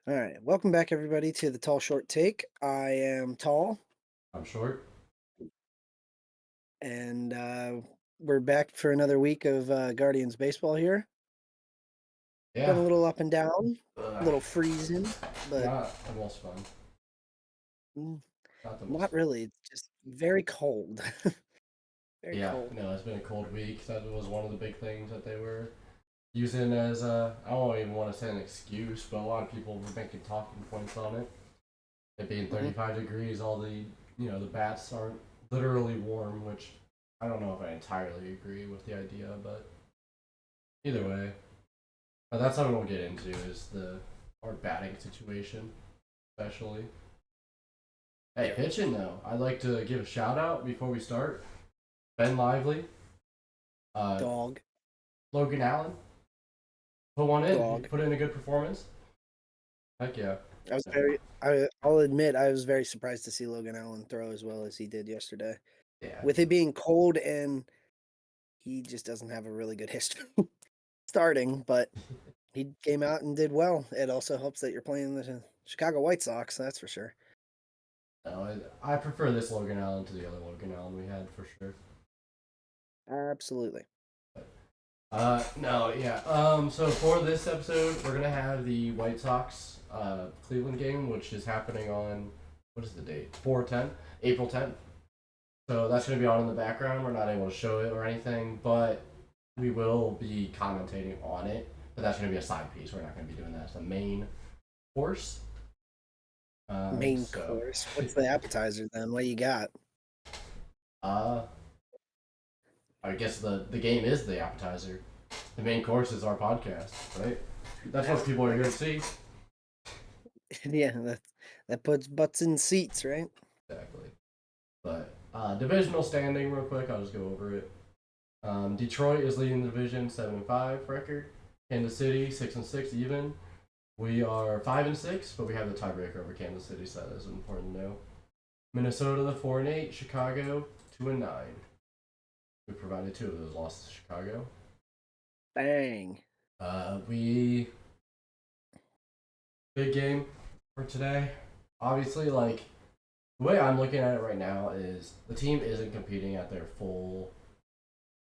All right, welcome back everybody to the Tall Short Take. I am Tall, I'm short. and we're back for another week of Guardians baseball here. Been Yeah. a little up and down, a Ugh. little freezing, but Not the most fun. mm, Not the most not fun. really. It's just very cold. Very Yeah, cold. no, it's been a cold week. That was one of the big things that they were using as I don't even want to say an excuse, but a lot of people were making talking points on it. It being Hmm. 35 degrees, all the bats aren't literally warm, which I don't know if I entirely agree with the idea, but either way. But that's something we'll get into is the our batting situation, especially. Hey, Yep. pitching though. I'd like to give a shout out before we start. Ben Lively, uh, Dog, Logan Allen, put one in. He dog. put in a good performance. Heck yeah. I was Yeah. very. I'll admit I was very surprised to see Logan Allen throw as well as he did yesterday. Yeah. With it being cold and he just doesn't have a really good history starting, but he came out and did well. It also helps that you're playing the Chicago White Sox, that's for sure. No, I prefer this Logan Allen to the other Logan Allen we had for sure. Absolutely. No, yeah. So for this episode, we're gonna have the White Sox Cleveland game, which is happening on what is the date? 4/10, April 10th. So that's gonna be on in the background. We're not able to show it or anything, but we will be commentating on it. But that's gonna be a side piece. We're not gonna be doing that as the main course. Main So, course. What's the appetizer then? What you got? uh, I guess the game is the appetizer. The main course is our podcast, right? That's what people are I going to guess. see. Yeah, that puts butts in seats, right? Exactly. But divisional standing, real quick. I'll just go over it. Detroit is leading the division, 7-5 record. Kansas City 6-6 even. We are 5-6, but we have the tiebreaker over Kansas City, so that is important to know. Minnesota the 4-8. Chicago 2-9. We provided two of those losses to Chicago. Bang. We big game for today. Obviously, like the way I'm looking at it right now is the team isn't competing at their full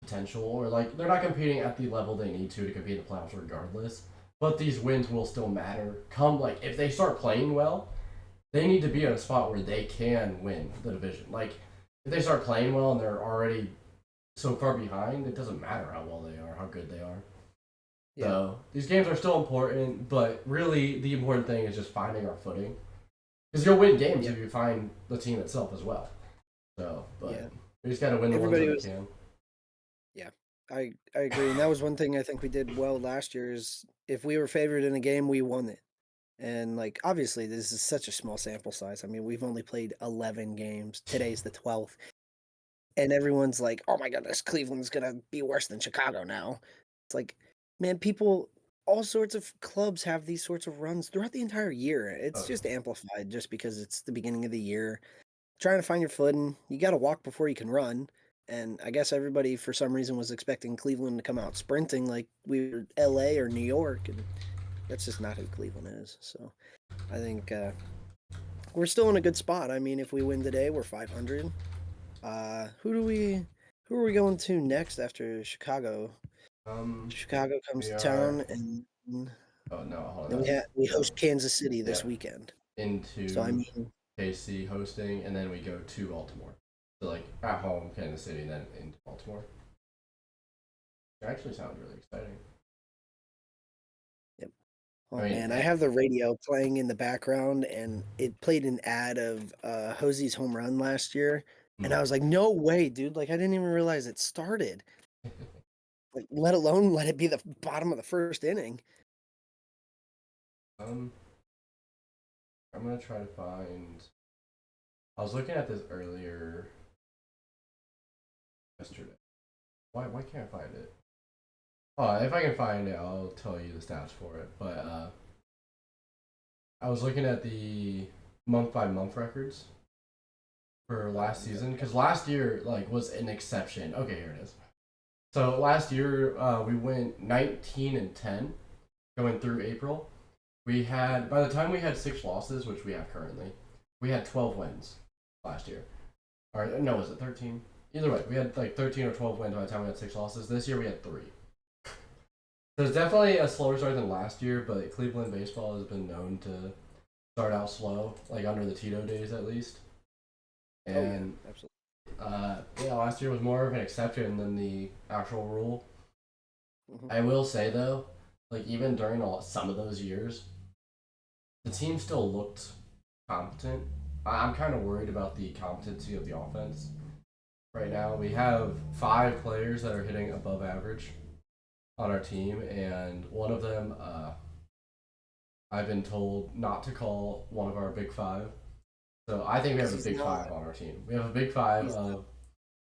potential, or like they're not competing at the level they need to compete in the playoffs regardless. But these wins will still matter. Come like if they start playing well, they need to be in a spot where they can win the division. Like if they start playing well and they're already so far behind, it doesn't matter how well they are, how good they are. Yeah. So these games are still important, but really the important thing is just finding our footing. Because you'll win games Yeah. if you find the team itself as well. So, Yeah. but we just got to win the ones Everybody that we was can. yeah. I agree. And that was one thing I think we did well last year is if we were favored in a game, we won it. And like obviously this is such a small sample size. I mean, we've only played 11 games. Today's the 12th. And everyone's like, "Oh my goodness, Cleveland's gonna be worse than Chicago now." It's like, man, people, all sorts of clubs have these sorts of runs throughout the entire year. It's Oh, just amplified just because it's the beginning of the year. Trying to find your footing, you got to walk before you can run. And I guess everybody, for some reason, was expecting Cleveland to come out sprinting like we were LA or New York, and that's just not who Cleveland is. So I think we're still in a good spot. I mean, if we win today, we're 500. Who are we going to next after Chicago? Chicago comes we to are. town, and Oh no, hold then on. we So host Kansas City yeah, this weekend. So I into mean, KC hosting, and then we go to Baltimore. So like at home, Kansas City, then into Baltimore. It actually sounds really exciting. yep. I Oh mean, man, I have the radio playing in the background, and it played an ad of Hosey's home run last year, and I was like, no way, dude! Like I didn't even realize it started. Like, let alone let it be the bottom of the first inning. um, I'm gonna try to find. I was looking at this earlier yesterday. Why can't I find it? Oh, if I can find it, I'll tell you the stats for it. But I was looking at the month by month records for last season because last year like was an exception. Okay, here it is. So last year we went 19-10 going through April. We had by the time we had 6 losses, which we have currently, we had 12 wins last year. Or no, was it 13? Either way, we had like 13 or 12 wins by the time we had 6 losses. This year we had 3. So it's definitely a slower start than last year, but Cleveland baseball has been known to start out slow, like under the Tito days at least. Oh yeah, And absolutely. yeah, last year was more of an exception than the actual rule. Hmm. I will say though, like even during some of those years, the team still looked competent. I'm kind of worried about the competency of the offense right now. We have 5 players that are hitting above average on our team, and one of them, I've been told not to call one of our big 5. So I think we have Because a he's big not. 5 on our team. We have a big 5 He's not. of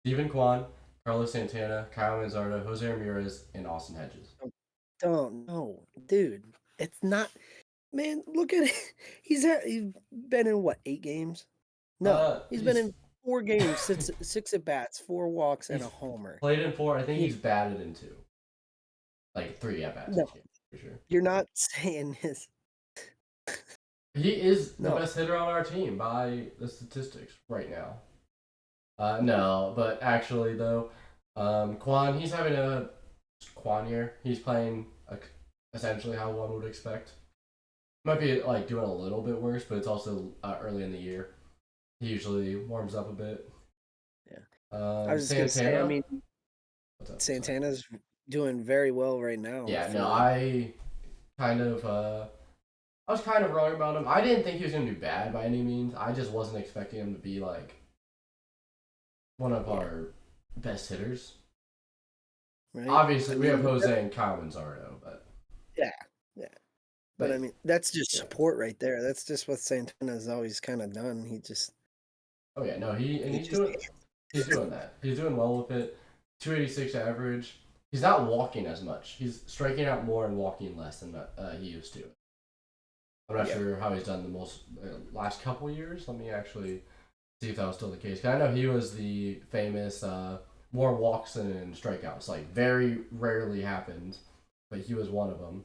Steven Kwan, Carlos Santana, Kyle Manzardo, Jose Ramirez, and Austin Hedges. Don't no, dude. It's not. Man, look at it. He's been in what, 8 games? No, he's been He's in 4 games, six at bats, 4 walks, and he's a homer. played in 4. I think He he's batted in 2, like 3 at bats no, each game for sure. you're not saying his. He is the No, best hitter on our team by the statistics right now. No, but actually though, Kwan, he's having a Kwan year. He's playing essentially how one would expect. Might be like doing a little bit worse, but it's also early in the year. He usually warms up a bit. yeah. I was just gonna say. I Santana, mean, what's up? Sorry. Santana's doing very well right now Yeah, no, for. kind of I was kind of wrong about him. I didn't think he was gonna do bad by any means. I just wasn't expecting him to be like one of Yeah, our best hitters. right. I Obviously, we have mean, Jose and Kyle Manzardo, but yeah, yeah. But I but mean, that's just yeah. support right there. That's just what Santana's always kind of done. Oh yeah, no, He he's just doing that. He's doing well with it. 286 average. He's not walking as much. He's striking out more and walking less than he used to. I'm not yeah, sure how he's done the most last couple years. Let me actually see if that was still the case. 'Cause I know he was the famous more walks than strikeouts. Like very rarely happened, but he was one of them.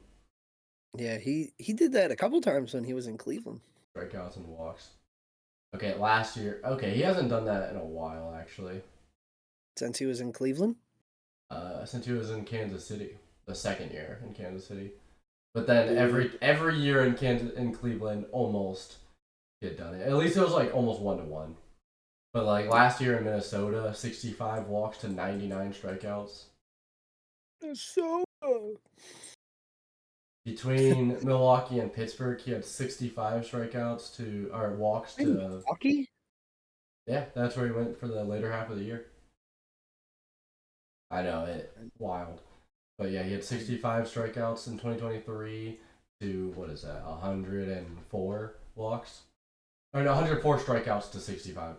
yeah. He did that a couple times when he was in Cleveland. Strikeouts and walks. Okay, last year. Okay, he hasn't done that in a while actually. Since he was in Cleveland. Since he was in Kansas City, the second year in Kansas City. But then Boo. every year in Cleveland, almost he had done it. At least it was like almost 1-1. But like Yeah. last year in Minnesota, 65 walks to 99 strikeouts. So. Between Milwaukee and Pittsburgh, he had 65 strikeouts to or walks In to. Milwaukee? Yeah, that's where he went for the later half of the year. I know it wild, but yeah, he had 65 strikeouts in 2023 to what is that? 104 walks. Or no, 104 strikeouts to 65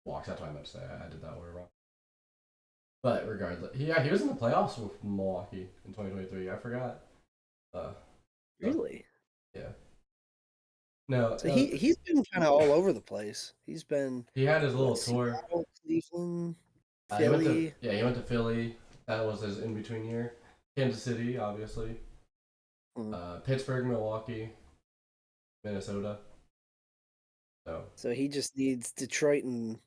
walks. That's what I meant to say. I did that word wrong. But regardless, yeah, he was in the playoffs with Milwaukee in 2023. I forgot. Uh, so Really? yeah, no, So he's been kind of all over the place. He's been he had his what, little tour. Seattle, Cleveland, He went to Philly. he went to Philly. That was his in between year. Kansas City, obviously. Mm. Pittsburgh, Milwaukee, Minnesota. So So he just needs Detroit and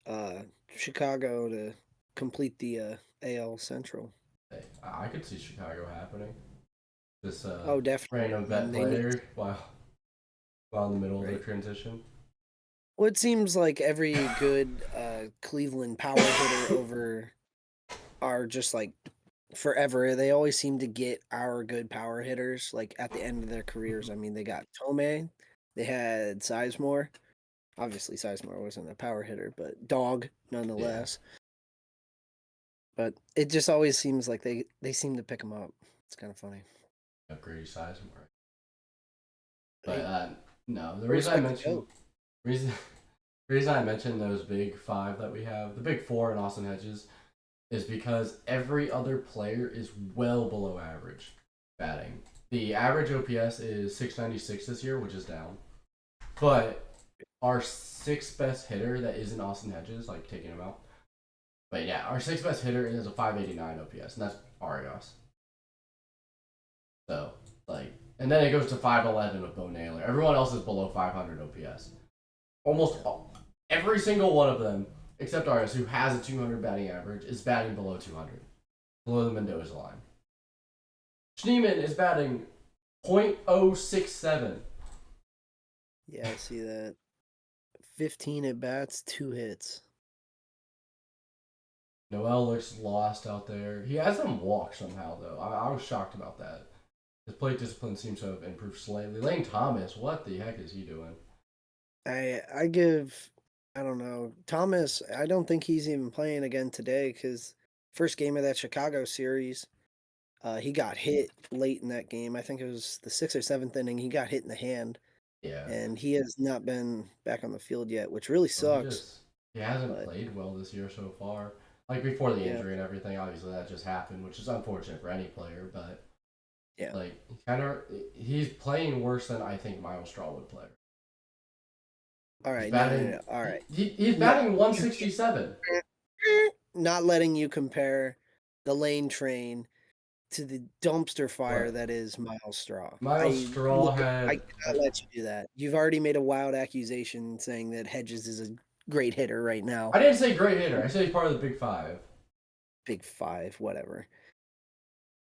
uh, Chicago to complete the AL Central. hey, I could see Chicago happening. This Oh, definitely. random I mean, vet they need player while in the middle of their right. transition. Well, it seems like every good Cleveland power hitter over are just like forever. They always seem to get our good power hitters like at the end of their careers. I mean, they got Tomei, they had Sizemore. Obviously, Sizemore wasn't a power hitter, but dog Yeah, nonetheless. But it just always seems like they seem to pick them up. It's kind of funny. upgrade size more. But Hey, no, the I reason I respect the mentioned goat. reason the reason I mentioned those big 5 that we have, the big 4 in Austin Hedges, is because every other player is well below average batting. The average OPS is 696 this year, which is down. But our 6th best hitter that isn't Austin Hedges, like taking him out. But yeah, our 6th best hitter is a 589 OPS, and that's Arias. So, like, and and then it goes to 511 with Bo Naylor. Everyone else is below 500 OPS. Almost every single one of them, except Arias, who has a 200 batting average, is batting below 200, below the Mendoza line. Schneemann is batting .067. Yeah, I see that. 15 at bats, 2 hits. Noel looks lost out there. He has them walk somehow, though. I was shocked about that. His plate discipline seems to have improved slightly. Lane Thomas, what the heck is he doing? I don't know. Thomas, I don't think he's even playing again today because first game of that Chicago series, he got hit late in that game. I think it was the 6th or 7th inning. He got hit in the hand, Yeah. and he has not been back on the field yet, which really Well, sucks. he hasn't But played well this year so far. Like before the yeah, injury and everything, obviously that just happened, which is unfortunate for any player. But yeah. like he's playing worse than I think Miles Straw would play. All He's right, no, no, batting. no. All right, He's no. batting 167. Not letting you compare the lane train to the dumpster fire But that is Miles Straw. Miles Straw I had. cannot let you do that. You've already made a wild accusation saying that Hedges is a great hitter right now. I didn't say great hitter. I said he's part of the Big Five. Big five, whatever.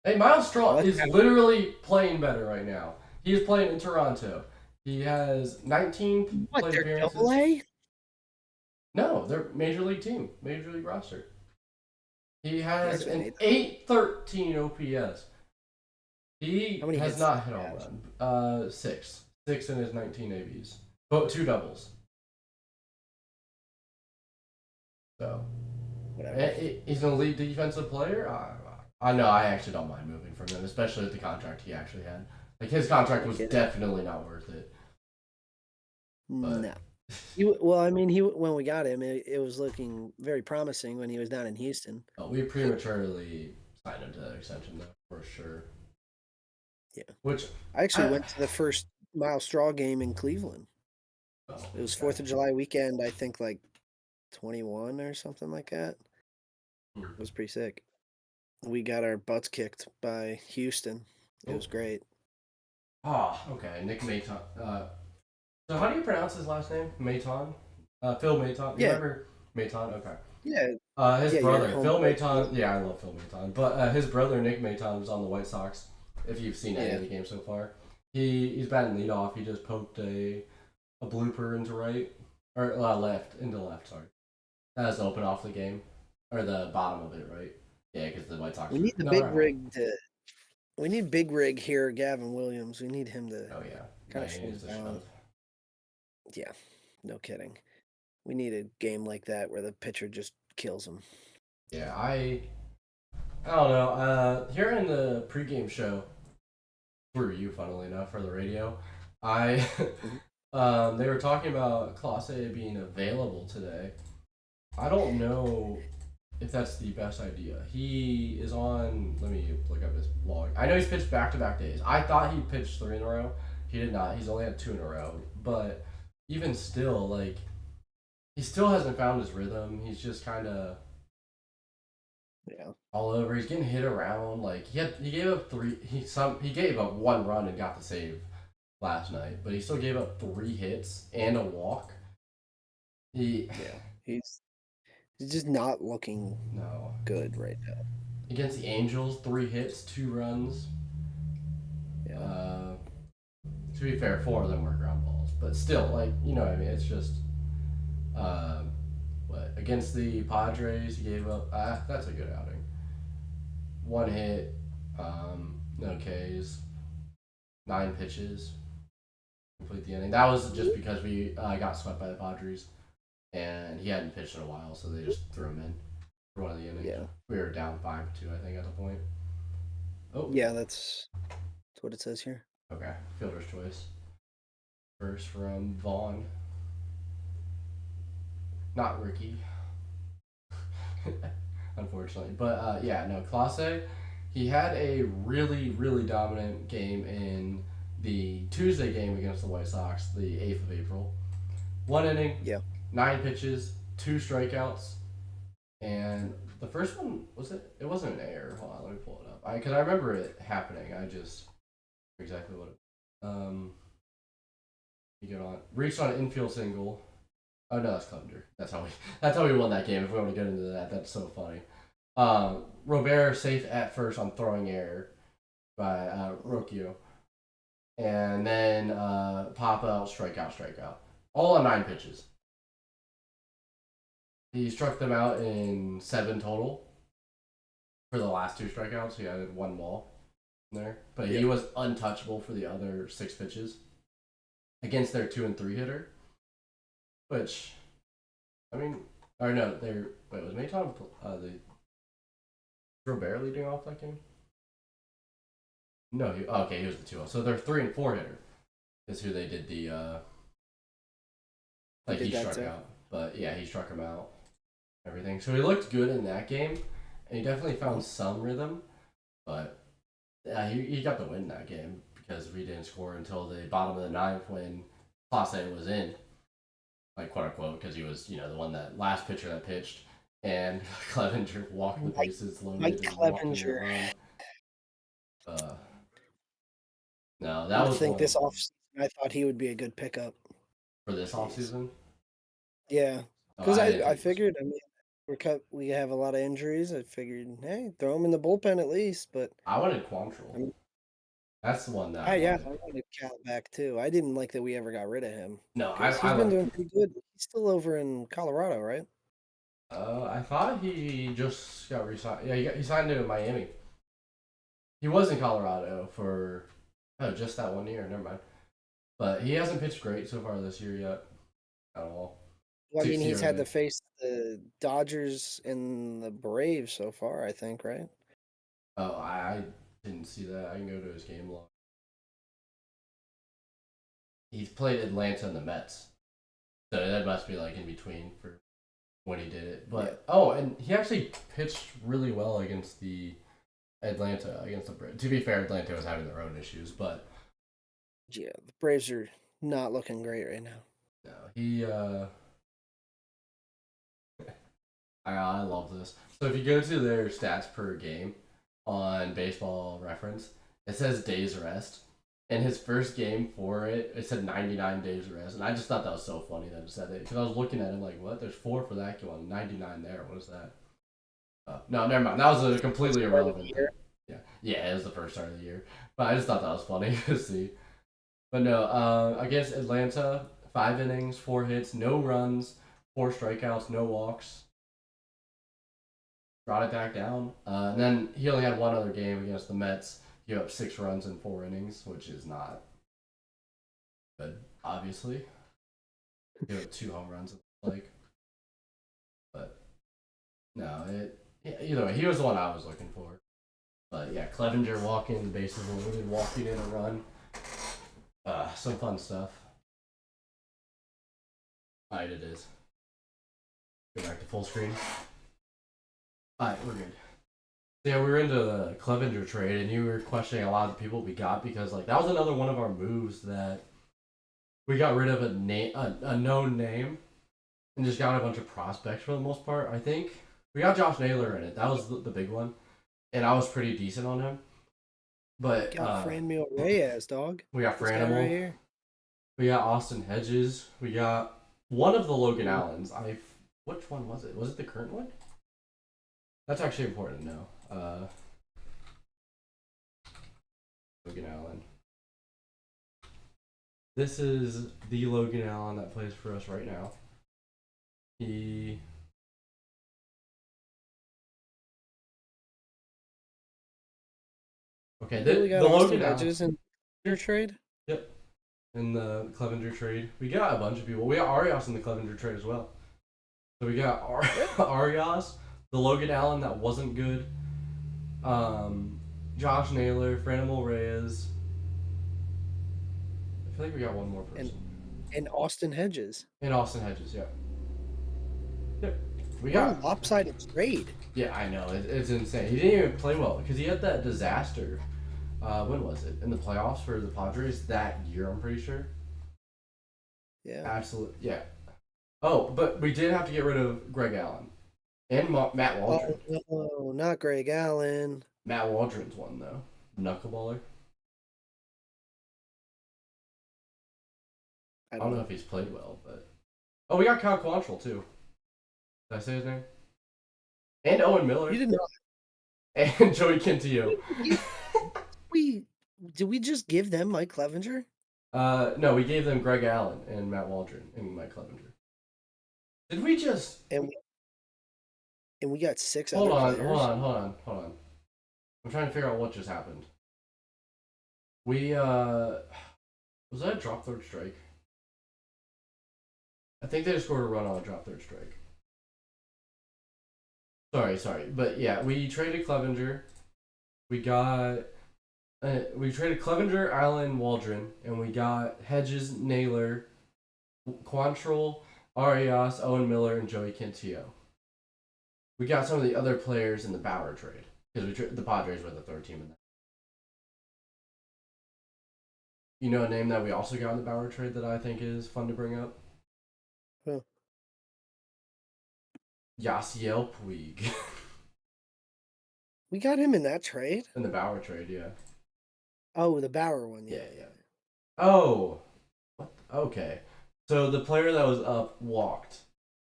Hey, Miles Straw What? is literally playing better right now. He is playing in Toronto. He has 19 What? plate They're double appearances. A? No, they're major league team, major league roster. He has That's an made. 813 OPS. How He many has hits? not hit a home run. Six. Six in his 19 ABs. But two doubles. So Whatever. he's an elite defensive player. I know. I actually don't mind moving from him, especially with the contract he actually had. Like his contract was definitely not worth it. But No. Well, I mean, when we got him, it was looking very promising when he was down in Houston. we prematurely signed him to that extension, though, for sure. Yeah. Which I actually went to the first Miles Straw game in Cleveland. It was 4th of July weekend, I think like 21 or something like that. It was pretty sick. We got our butts kicked by Houston. It was great. Oh, okay. Nick Maton. So how do you pronounce his last name? Maton? Phil Maton. You Yeah, remember Maton? Okay. yeah, His yeah. Your brother, Phil homeboy. Maton. Yeah, I love Phil Maton. But his brother, Nick Maton, was on the White Sox. If you've seen any Yeah. of the games so far, he's batting leadoff. He just poked a blooper into right or left into left. Sorry, that was the open off the game or the bottom of it, right? Yeah, because the White Sox. We need the No, big they're home. rig to. We need big rig here, Gavin Williams. We need him to Oh yeah, kind yeah, of he slow needs to down. shove. Yeah, no kidding. We need a game like that where the pitcher just kills him. Yeah, I don't know. Here in the pregame show, through you, funnily enough, for the radio, I Mhm. they were talking about Class A being available today. I don't know if that's the best idea. He is on. Let me look up his log. I know he's pitched back to back days. I thought he pitched 3 in a row. He did not. He's only had 2 in a row. But even still, like he still hasn't found his rhythm. He's just kind of Yeah. all over. He's getting hit around. Like he gave up 3. He gave up 1 run and got the save last night, but he still gave up 3 hits and a walk. Yeah. He's just not looking No, good right now. against the Angels, 3 hits, 2 runs. Yeah. To be fair, 4 of them were ground balls, but still, like what I mean. It's just what against the Padres, he gave up. That's a good outing. 1 hit, no Ks, 9 pitches, complete the inning. That was just because we got swept by the Padres, and he hadn't pitched in a while, so they just threw him in for one of the innings. Yeah. We were down 5-2, I think, at the point. Oh, Yeah, that's what it says here. okay. Fielder's choice. First from Vaughn. Not Ricky. Unfortunately. But yeah, no, Clase, he had a really, really dominant game in the Tuesday game against the White Sox, the 8th of April. 1 inning, Yeah. 9 pitches, 2 strikeouts, and the first one was it? It wasn't an error. Hold on, let me pull it up. Because I remember it happening. I just exactly what it Um, you get on reached on an infield single. Oh no, that's Clevenger. That's how we won that game. If we want to get into that, that's so funny. Robert safe at first on throwing error by Rocchio, and then pop out, strikeout, all on 9 pitches. He struck them out in 7 total for the last 2 strikeouts. He had 1 ball in there, but he Yep. was untouchable for the other 6 pitches against their 2 and 3 hitter. Which, I mean, or no, they're wait was Maton the Robert leading off that game? No, okay, he was the 2-0. So their 3 and 4 hitter is who they did the He like did he that struck too. out, but yeah, he struck him out. Everything. So he looked good in that game, and he definitely found some rhythm. But yeah, he got the win that game because we didn't score until the bottom of the ninth when Clase was in, like quote unquote, because he was the one that last pitcher that pitched, and Clevenger walking the Mike, bases Mike loaded and walking in a Clevenger. run. Uh, no, You that would was think one this offseason, I thought he would be a good pickup. for this Jeez. offseason. Yeah, Oh, because I I didn't I think this. figured, I mean, we have a lot of injuries. I figured, hey, throw him in the bullpen at least. But I wanted Quantrill. I mean, That's the one that I yeah, wanted. I wanted Cal back too. I didn't like that we ever got rid of him No, because I he's been like. doing pretty good. He's still over in Colorado, right? I thought he just got re-signed. Yeah, he signed to Miami. He was in Colorado for just that 1 year. Never mind. But he hasn't pitched great so far this year yet at all. Well, I mean, 60 he's had ERA. to face the Dodgers and the Braves so far, I think, right? Oh, I didn't see that. I can go to his game log. He's played Atlanta and the Mets, so that must be like in between for when he did it. Yeah. But and he actually pitched really well against the Atlanta against the Braves. To be fair, Atlanta was having their own issues, but Yeah, the Braves are not looking great right now. no, he I love this. So if you go to their stats per game on Baseball Reference, it says days rest. And his first game for it, it said 99 days rest. And I just thought that was so funny that it said it. Because I was looking at it like, what? There's 4 for that one, 99 there. What is that? No, never mind. That was a completely Start of the irrelevant thing. year. Yeah, it was the first start of the year. But I just thought that was funny to see. But no, against Atlanta, 5 innings, 4 hits, no runs, 4 strikeouts, no walks. Brought it back down. And then he only had one other game against the Mets. He gave up 6 runs in 4 innings, which is not good, obviously. He gave up 2 home runs, like. But no, either way, he was the one I was looking for. But yeah, Clevenger walking the bases loaded, walking in a run. Some fun stuff. Alright, it is. Go back to full screen. Alright, we're good. Yeah, we were into the Clevenger trade, and you were questioning a lot of the people we got because like that was another one of our moves that we got rid of a known name, and just got a bunch of prospects for the most part. I think we got Josh Naylor in it. That was the big one, and I was pretty decent on him. But Got Franmil Reyes, dog. we got This guy right Franimal, here. we got Austin Hedges, we got one of the Logan Allens. Which one was it? Was it the current one? That's actually important to know. Logan Allen. This is the Logan Allen that plays for us right now. He okay. Really The got Austin Logan Allen. Hedges in your trade? Yep. In the Clevenger trade, we got a bunch of people. We got Arias in the Clevenger trade as well. So we got Arias, the Logan Allen that wasn't good, Josh Naylor, Franimal Reyes. I feel like we got one more And person. and Austin Hedges. And Austin Hedges, yeah. Yep. We What a got. lopsided trade. Yeah, I know. It's insane. He didn't even play well because he had that disaster. When was it? In the playoffs for the Padres that year, I'm pretty sure. Yeah. Absolutely. Yeah. Oh, but we did have to get rid of Greg Allen and Matt Waldron. Oh no, not Greg Allen. Matt Waldron's one, though. Knuckleballer. I I don't don't know know. if he's played well, but we got Kyle Quantrill too. Did I say his name? And Owen You Miller did not. and Joey Quintillo. We did we just give them Mike Clevenger? No, we gave them Greg Allen and Matt Waldron and Mike Clevenger. Did we just And we got 6 hold other on, hold players? on, hold on, hold on? I'm trying to figure out what just happened. We was that a drop third strike? I think they just scored a run on a drop third strike. Sorry, but yeah, we traded Clevenger. We got we traded Clevenger, Allen, Waldron, and we got Hedges, Naylor, Quantrill, Arias, Owen Miller, and Joey Quintillo. We got some of the other players in the Bauer trade because the Padres were the third team in that. You know a name that we also got in the Bauer trade that I think is fun to bring up? Huh. Yasiel Puig. We got him in that trade? In the Bauer trade, yeah. Oh, the Bauer one. Yeah, Yeah, yeah. yeah. Oh, what? Okay. So the player that was up walked,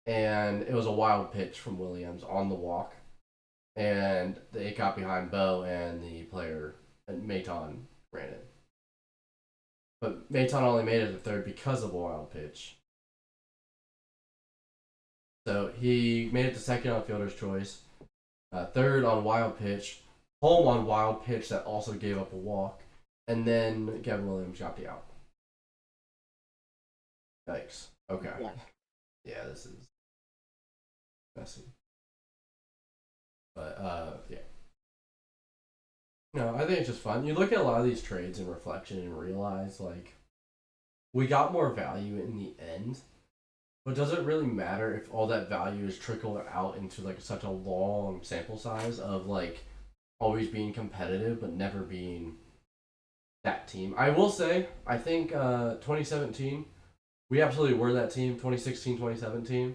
and it was a wild pitch from Williams on the walk, and it got behind Bo, and the player, and Maton, ran it. But Maton only made it to third because of a wild pitch. So he made it to second on fielder's choice, third on wild pitch, home on wild pitch that also gave up a walk, and then Gavin Williams got the out. Yikes. Okay. Yeah. Yeah, this is messy. But yeah. No, I think it's just fun. You look at a lot of these trades in reflection and realize like we got more value in the end, but does it really matter if all that value is trickled out into like such a long sample size of like always being competitive but never being that team? I will say, I think 2017, we absolutely were that team. 2016, 2017,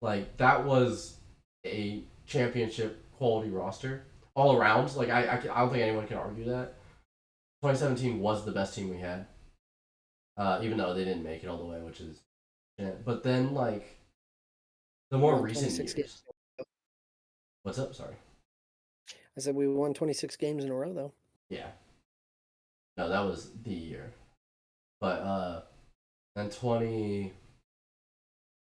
like that was a championship quality roster all around. Like I don't think anyone can argue that 2017 was the best team we had, even though they didn't make it all the way, which is. But then like the We more won recent 26 games. years. What's up? Sorry. I said we won 26 games in a row, though. Yeah. No, that was the year. But then 20,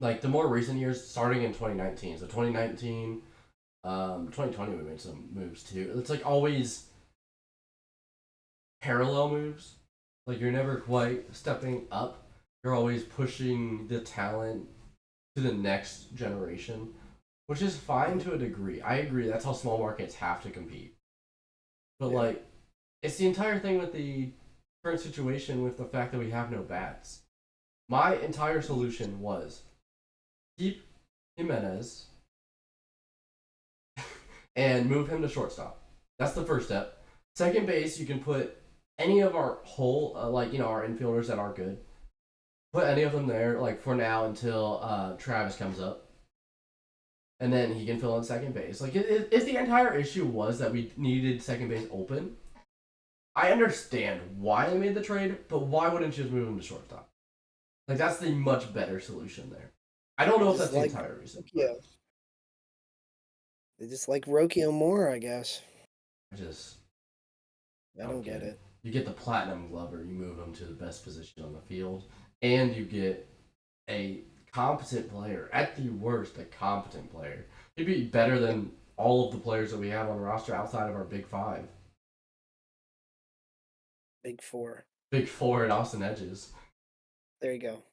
like the more recent years, starting in 2019. So 2019, 2020, we made some moves too. It's like always parallel moves. Like you're never quite stepping up. You're always pushing the talent to the next generation, which is fine to a degree. I agree. That's how small markets have to compete. But Yeah. like, it's the entire thing with the current situation with the fact that we have no bats. My entire solution was keep Jimenez and move him to shortstop. That's the first step. Second base, you can put any of our whole, our infielders that are good. Put any of them there, like for now until Travis comes up, and then he can fill in second base. Like, if the entire issue was that we needed second base open, I understand why they made the trade, but why wouldn't you just move him to shortstop? Like, that's the much better solution there. I don't know if Just that's the like entire reason, yeah, but they just like Roki Moore, I guess. I just I don't don't get get it. it. You get the platinum glover, you move him to the best position on the field, and you get a competent player. At the worst, a competent player. He'd be better Yeah, than all of the players that we have on the roster outside of our big five. big four. Big four and Austin Edges. There you go.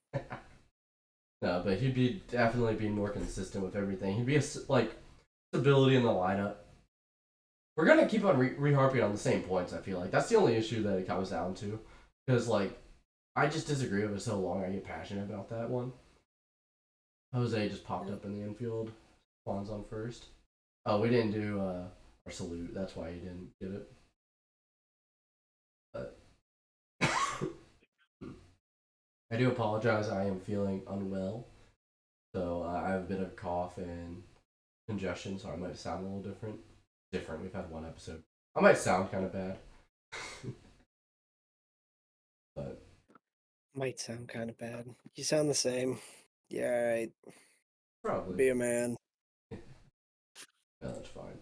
No, but he'd be definitely be more consistent with everything. He'd be like stability in the lineup. We're gonna keep on reharping on the same points. I feel like that's the only issue that it comes down to, because like I just disagree with it so long. I get passionate about that one. Jose just popped Yeah. up in the infield. Juan's on first. Oh, we didn't do our salute. That's why he didn't get it. But I do apologize. I am feeling unwell, so I have a bit of cough and congestion, so I might sound a little different. Different. We've had one episode. I might sound kind of bad, but Might sound kind of bad. You sound the same. Yeah, all right. Probably. Be a man. No, that's fine.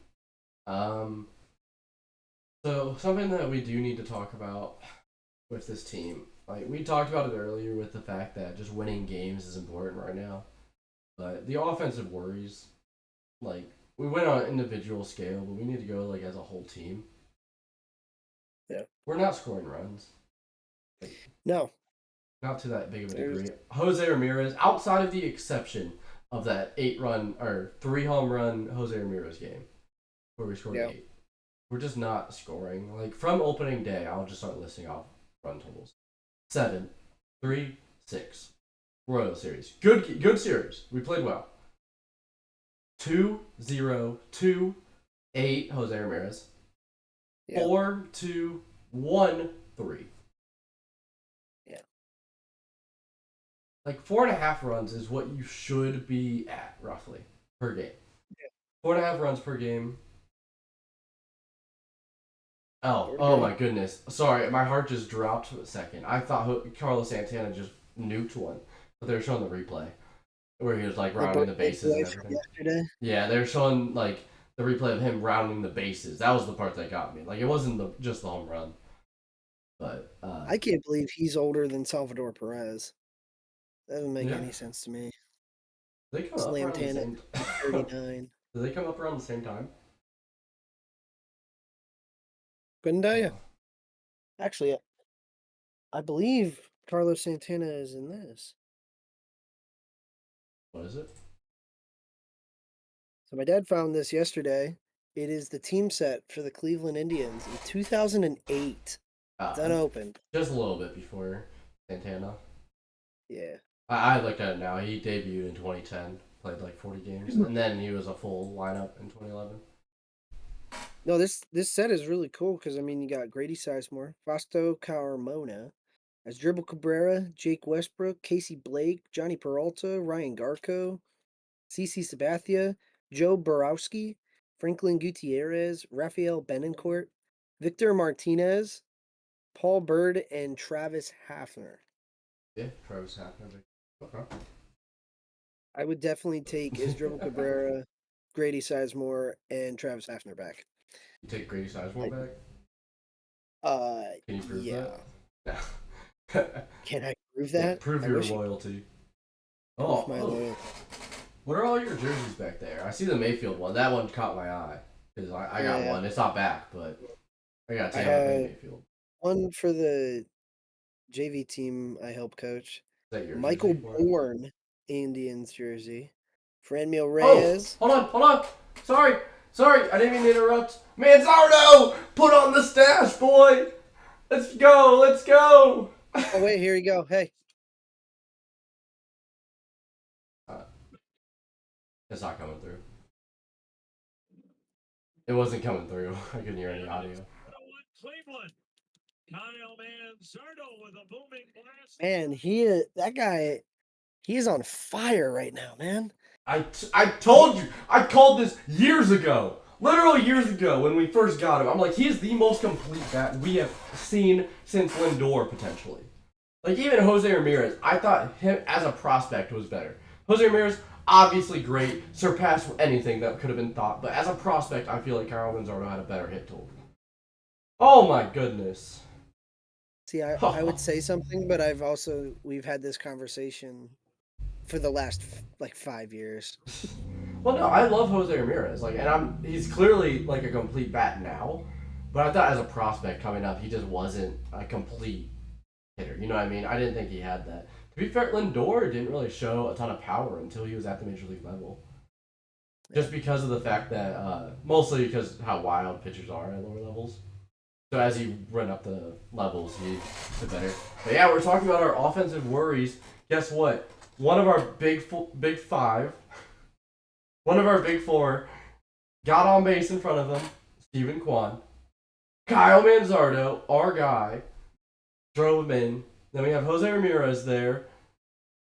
Um, so something that we do need to talk about with this team, like we talked about it earlier, with the fact that just winning games is important right now. But the offensive worries, like we went on an individual scale, but we need to go like as a whole team. Yeah. We're not scoring runs, like No, not to that big of a there's degree. Jose Ramirez, outside of the exception of that 8 run or 3 home run Jose Ramirez game where we scored yeah. 8, we're just not scoring. Like from opening day, I'll just start listing off run totals: 7, 3, 6. Royal series, good series. We played well. 2-0-2-8 Jose Ramirez. Yeah. 4-2-1-3. Yeah. Like 4.5 runs is what you should be at roughly per game. 4.5 runs per game. Oh Okay. my goodness. Sorry, my heart just dropped for a second. I thought Carlos Santana just nuked one, but they were showing the replay where he was like The rounding the birthday bases boy and from everything. yesterday. Yeah, they were showing like the replay of him rounding the bases. That was the part that got me. Like it wasn't just the home run, but I can't believe he's older than Salvador Perez. That doesn't make yeah, any sense to me. they come up around the Slantana same. is 39. Do they come up around the same time? Couldn't tell you. Uh, Actually, I believe Carlos Santana is in this. what is it? So my dad found this yesterday. It is the team set for the Cleveland Indians in 2008. It's Uh, unopened. just a little bit before Santana. Yeah. I looked at it now. He debuted in 2010, played like 40 games, and then he was a full lineup in 2011. No, this set is really cool because I mean you got Grady Sizemore, Fausto Carmona, as Dribble Cabrera, Jake Westbrook, Casey Blake, Johnny Peralta, Ryan Garco, CC Sabathia, Joe Borowski, Franklin Gutierrez, Rafael Benencourt, Victor Martinez, Paul Bird, and Travis Hafner. Yeah, Travis Hapner. Okay. I would definitely take Isdribble Cabrera, Grady Sizemore, and Travis Hafner back. You take Grady Sizemore I, back? Can you prove that? yeah. No. Can I prove Yeah, that? prove I your wish you loyalty. proof Oh, my oh. loyalty. What are all your jerseys back there? I see the Mayfield one. That one caught my eye because I got Yeah, one. It's not back, but I got I Tampa Bay have Mayfield. one for the JV team I help coach. Is that your Michael jersey for it? Bourne, Indians jersey. Franmil Oh, Reyes. hold on. Sorry, I didn't mean to interrupt. Manzardo, put on the stash, boy. Let's go. Oh wait, here you go. Hey, Uh, it's not coming through. It wasn't coming through. I couldn't hear any audio. Cleveland. Kyle Manzardo with a booming blast. man, that guy, he is on fire right now, man. I told you. I called this years ago. Literally years ago when we first got him. I'm like, he's the most complete bat we have seen since Lindor, potentially. Like, even Jose Ramirez, I thought him as a prospect was better. Jose Ramirez, obviously great, surpassed anything that could have been thought. But as a prospect, I feel like Kyle Manzardo had a better hit tool. Oh my goodness. See, I would say something, but we've had this conversation for the last like 5 years. Well, no, I love Jose Ramirez. Like, and he's clearly like a complete bat now. But I thought as a prospect coming up, he just wasn't a complete hitter. You know what I mean? I didn't think he had that. To be fair, Lindor didn't really show a ton of power until he was at the major league level. Yeah. Just because of the fact that, mostly because how wild pitchers are at lower levels. So as you run up the levels, the better. But yeah, we're talking about our offensive worries. Guess what? One of our big five, one of our big four, got on base in front of him. Steven Kwan, Kyle Manzardo, our guy, drove him in. Then we have Jose Ramirez there.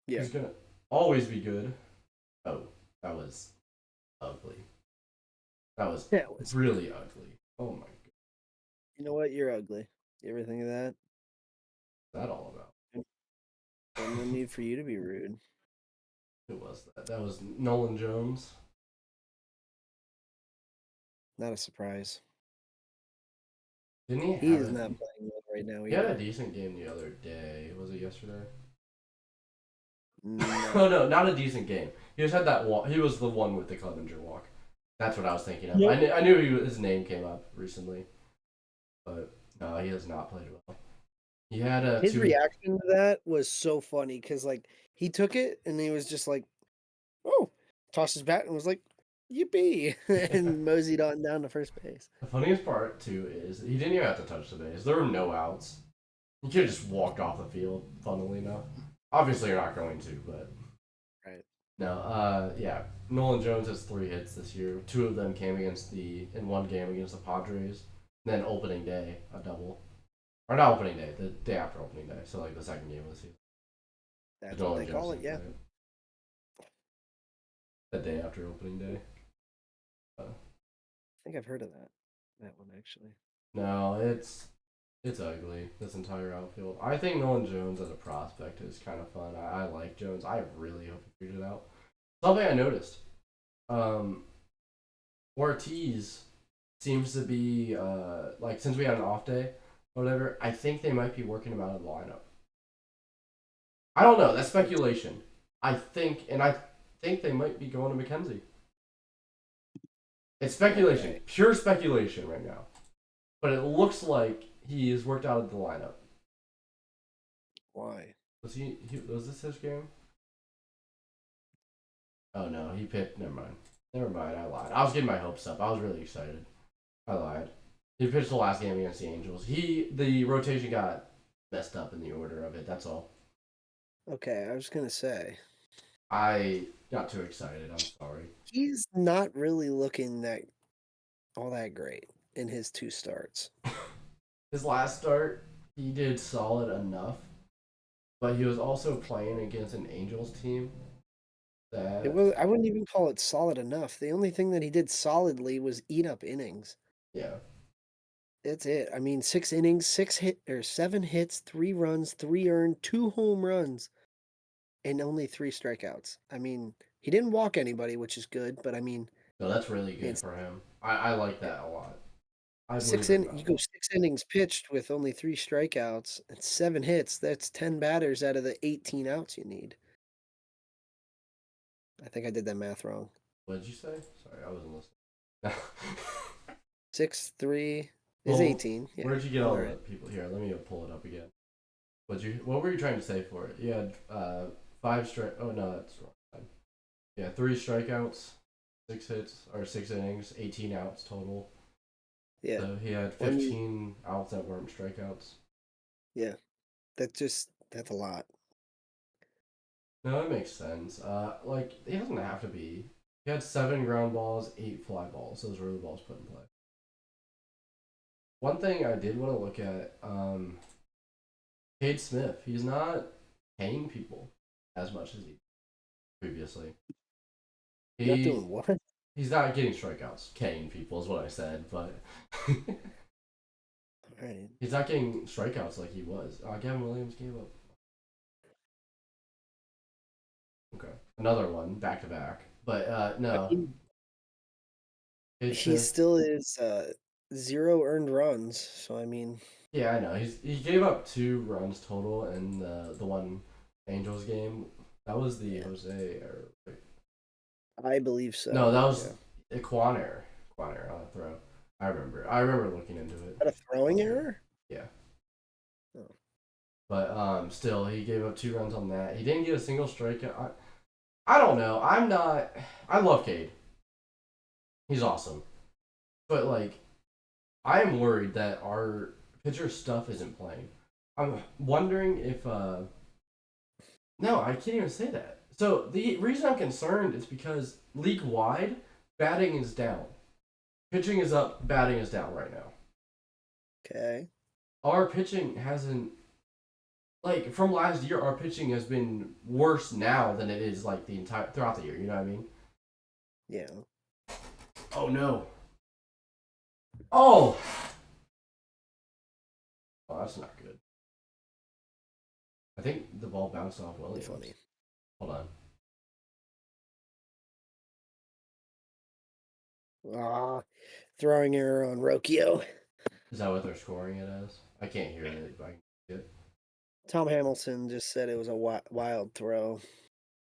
Yeah. Who's gonna always be good. Oh, that was ugly. That was Yeah, it was. really ugly. Oh my god. You know what? You're ugly. You ever think of that? What's that all about? No need for you to be rude. Who was that? That was Nolan Jones. Not a surprise. Didn't he He have is it? not playing well right now He had a either. decent game the other day. Was it yesterday? No. Oh no, not a decent game. He just had that walk. He was the one with the Clevenger walk. That's what I was thinking of. Yep. I knew his name came up recently, but no, he has not played well. He had a His two. reaction to that was so funny because like he took it and he was just like, "Oh," tossed his bat and was like, "Yippee!" and moseyed on down to first base. The funniest part too is he didn't even have to touch the base. There were no outs. He could have just walked off the field. Funnily enough, obviously you're not going to, but Right. no. Yeah. Nolan Jones has 3 hits this year. 2 of them came in one game against the Padres. And then opening day, a double. Or not opening day, the day after opening day. So like the second game of the season. That's what they call it. Yeah. The day after opening day. I think I've heard of that one actually. No, it's ugly. This entire outfield. I think Nolan Jones as a prospect is kind of fun. I like Jones. I really hope he figures it out. Something I noticed. Ortiz seems to be like since we had an off day or whatever. I think they might be working him out of the lineup. I don't know. That's speculation. I think they might be going to McKenzie. It's speculation, Okay. pure speculation right now. But it looks like he is worked out of the lineup. Why? Was was this his game? Oh no, he pitched. Never mind. I lied. I was getting my hopes up. I was really excited. I lied. He pitched the last game against the Angels. The rotation got messed up in the order of it. That's all. Okay, I was gonna say I got too excited. I'm sorry. he's not really looking all that great in his 2 starts. His last start, he did solid enough, but he was also playing against an Angels team that I wouldn't even call it solid enough. The only thing that he did solidly was eat up innings. yeah. That's it. I mean, 6 innings, 7 hits, 3 runs, 3 earned, 2 home runs, and only 3 strikeouts. I mean, he didn't walk anybody, which is good, but I mean, No, that's really good it's for him. I like that a lot. I believe six him in that you go one. 6 innings pitched with only 3 strikeouts and 7 hits. That's 10 batters out of the 18 outs you need. I think I did that math wrong. What did you say? Sorry, I wasn't listening. 6, 3 is Well, 18. Yeah. where'd you get all All the right. people here? Let me pull it up again. What were you trying to say for it? You had 5 strike. Oh no, that's wrong. Yeah, 3 strikeouts, 6 hits or 6 innings, 18 outs total. Yeah. So he had When 15 outs that weren't strikeouts. Yeah. That's a lot. No, that makes sense. Like he doesn't have to be. He had 7 ground balls, 8 fly balls. Those were the balls put in play. One thing I did want to look at, Cade Smith. He's not paying people as much as he previously. Not He doing what? he's not getting strikeouts. Paying people is what I said, but All right. he's not getting strikeouts like he was. Gavin Williams gave up. Okay, another one back to back. But I no, mean, Cade he Smith. still is 0 earned runs. So I mean, Yeah, I know. He gave up 2 runs total in the one Angels game. That was the yeah, Jose or wait. I believe so. No, that was Yeah. a Quan error. Quan error on a throw. I remember. I remember looking into it. But a throwing error? Yeah. Oh. But still he gave up 2 runs on that. He didn't get a single strikeout. I don't know. I'm not I love Cade. He's awesome. But like I am worried that our pitcher stuff isn't playing. I'm wondering if no, I can't even say that. So the reason I'm concerned is because league wide, batting is down. Pitching is up, batting is down right now. Okay. Our pitching hasn't like from last year. Our pitching has been worse now than it is like the entire throughout the year. You know what I mean? Yeah. Oh no! Oh, oh, that's not good. think the ball bounced off Williams. Funny. Hold on. Ah, throwing error on Rocchio. Is that what they're scoring it as? I can't hear it, but I can see it. Tom Hamilton just said it was a wild throw.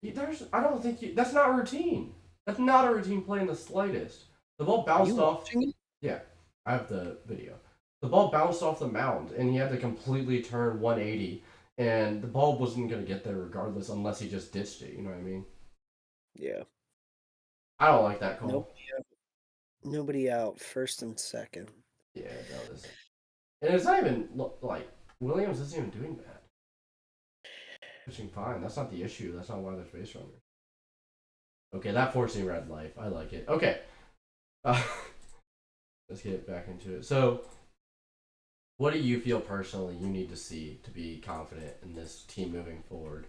I don't think that's not routine. That's not a routine play in the slightest. The ball Are bounced you off. watching it? Yeah, I have the video. The ball bounced off the mound, and he had to completely turn 180, and the ball wasn't going to get there regardless unless he just ditched it. You know what I mean? Yeah. I don't like that call. Nobody out. First and second. Yeah, no, this. And it's not even like Williams isn't even doing bad. Pitching fine. That's not the issue. That's not why there's base runners. Okay, that forcing red life. I like it. Okay. Uh, let's get back into it. So, what do you feel personally you need to see to be confident in this team moving forward?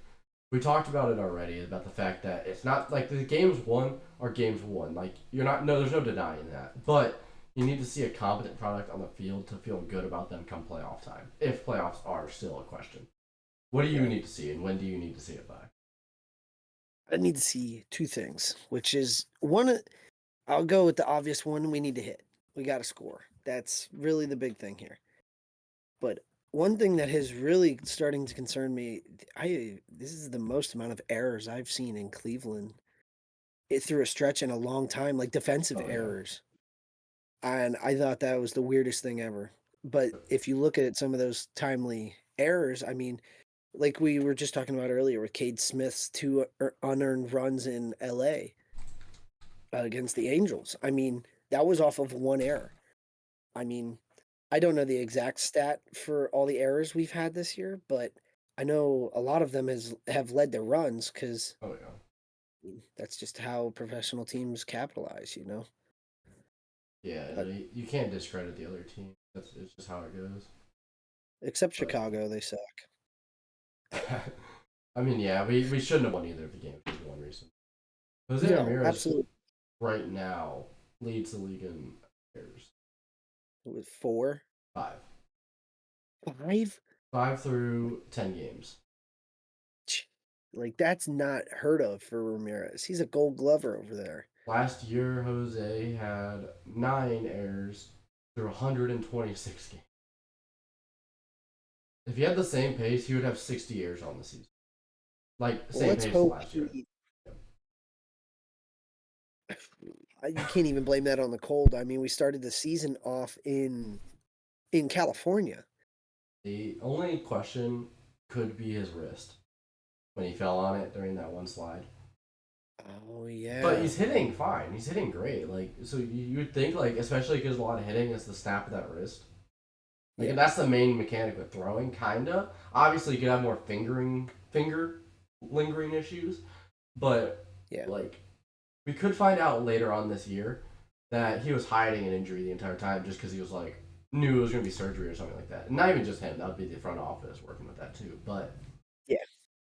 We talked about it already about the fact that it's not like the games won are games won. Like you're not no, there's no denying that. But you need to see a competent product on the field to feel good about them come playoff time. If playoffs are still a question, what do you need to see, and when do you need to see it by? I need to see two things, which is one. I'll go with the obvious one. We need to hit. We got to score. That's really the big thing here. But one thing that is really starting to concern me, this is the most amount of errors I've seen in Cleveland through a stretch in a long time, like defensive Oh yeah. errors. And I thought that was the weirdest thing ever. But if you look at some of those timely errors, I mean, like we were just talking about earlier with Cade Smith's two unearned runs in LA against the Angels. I mean, that was off of one error. I mean, I don't know the exact stat for all the errors we've had this year, but I know a lot of them have led to runs because Oh yeah. that's just how professional teams capitalize, you know. Yeah, But you can't discredit the other team. It's just how it goes. except But Chicago, they suck. I mean, yeah, we shouldn't have won either of the games we won recently. Jose No, Ramirez absolutely. right now leads the league in errors. With four, Five. five, 5 through 10 games. like that's not heard of for Ramirez. He's a Gold Glover over there. Last year, Jose had 9 errors through 126 games. If he had the same pace, he would have 60 errors on the season. Like Well, same let's pace as hope last year. you can't even blame that on the cold. I mean, we started the season off in California. The only question could be his wrist when he fell on it during that one slide. Oh yeah. But he's hitting fine. He's hitting great. Like so, you would think like especially because a lot of hitting is the snap of that wrist. Like Yeah. that's the main mechanic with throwing, kinda. Obviously, you could have more finger lingering issues, but Yeah. like we could find out later on this year that he was hiding an injury the entire time just because he was like knew it was gonna be surgery or something like that. And not even just him. That would be the front office working with that too. But Yeah.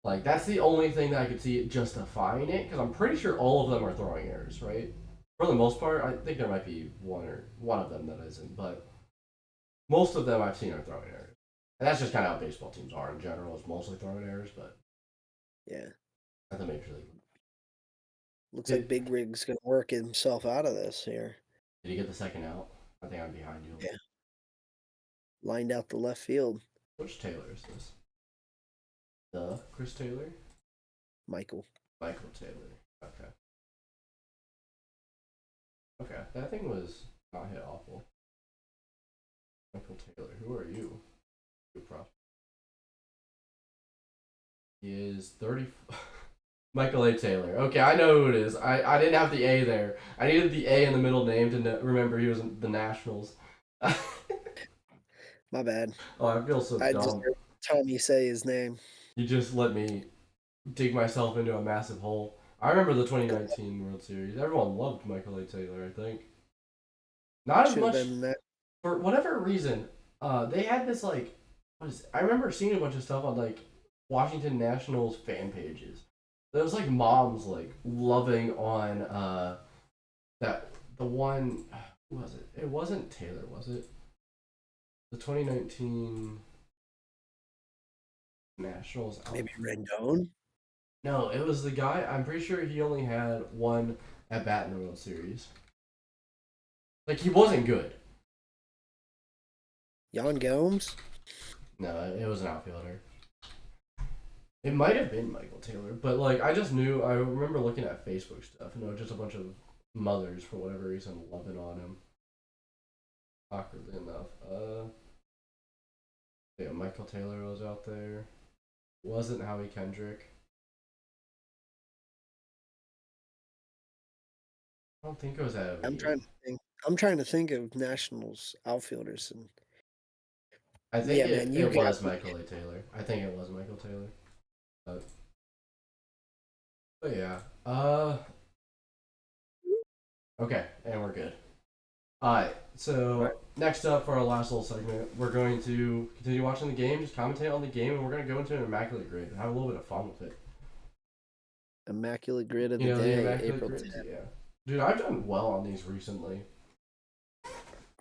like that's the only thing that I could see justifying it because I'm pretty sure all of them are throwing errors, right? For the most part, I think there might be one of them that isn't, but most of them I've seen are throwing errors, and that's just kind of how baseball teams are in general. It's mostly throwing errors, but Yeah. at the major league. Looks like Did, Big Rig's gonna work himself out of this here. did he get the second out? I think I'm behind you. Yeah. Lined out the left field. Which Taylor is this? The Chris Taylor? Michael. Michael Taylor. Okay. Okay. That thing was not hit awful. Michael Taylor. Who are you? Good prospect. He is 30. Michael A. Taylor. Okay, I know who it is. I didn't have the A there. I needed the A in the middle name to remember he was in the Nationals. My bad. Oh, I feel so I just dumb. heard Tommy say his name. You just let me dig myself into a massive hole. I remember the 2019 World Series. Everyone loved Michael A. Taylor, I think. Not as Should have much been that. for whatever reason. They had this like, I remember seeing a bunch of stuff on like Washington Nationals fan pages. There was like moms like loving on that the one. Who was it? It wasn't Taylor, was it? The 2019. Nationals Maybe outfield. Rendon. No, it was the guy. I'm pretty sure he only had one at bat in the World Series. Like he wasn't good. Yan Gomes. No, it was an outfielder. It might have been Michael Taylor, but like I just knew. I remember looking at Facebook stuff, and there was just a bunch of mothers for whatever reason loving on him. Awkwardly enough, yeah, Michael Taylor was out there. Wasn't Howie Kendrick. I don't think it was I'm Avid. trying to think. I'm trying to think of Nationals outfielders, and I think yeah, it, man, you it got was Michael A. Taylor. I think it was Michael Taylor. But, but yeah. Okay, and we're good. Alright, right. so next up for our last little segment, we're going to continue watching the game, just commentate on the game, and we're going to go into an Immaculate Grid and have a little bit of fun with it. Immaculate Grid of You the know the day, Immaculate April Grids? 10th. Yeah. Dude, I've done well on these recently.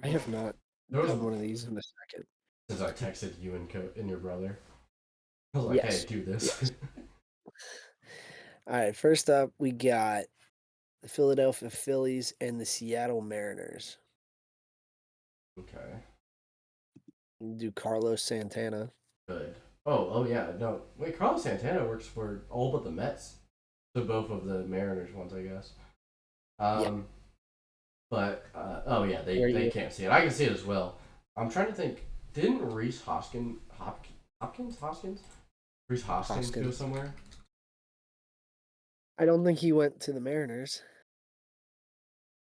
I have not There was done one of these in a second. since I texted you and your brother. I was like, hey, Yes. do this. Yes. All right. First up, we got the Philadelphia Phillies and the Seattle Mariners. Okay. Do Carlos Santana. Good. Oh yeah. No, wait. Carlos Santana works for all but the Mets, so both of the Mariners ones, I guess. Yeah. But oh yeah, Where they you? can't see it. I can see it as well. I'm trying to think. Didn't Hoskins Reese Hoskins go Hoskins. somewhere? I don't think he went to the Mariners.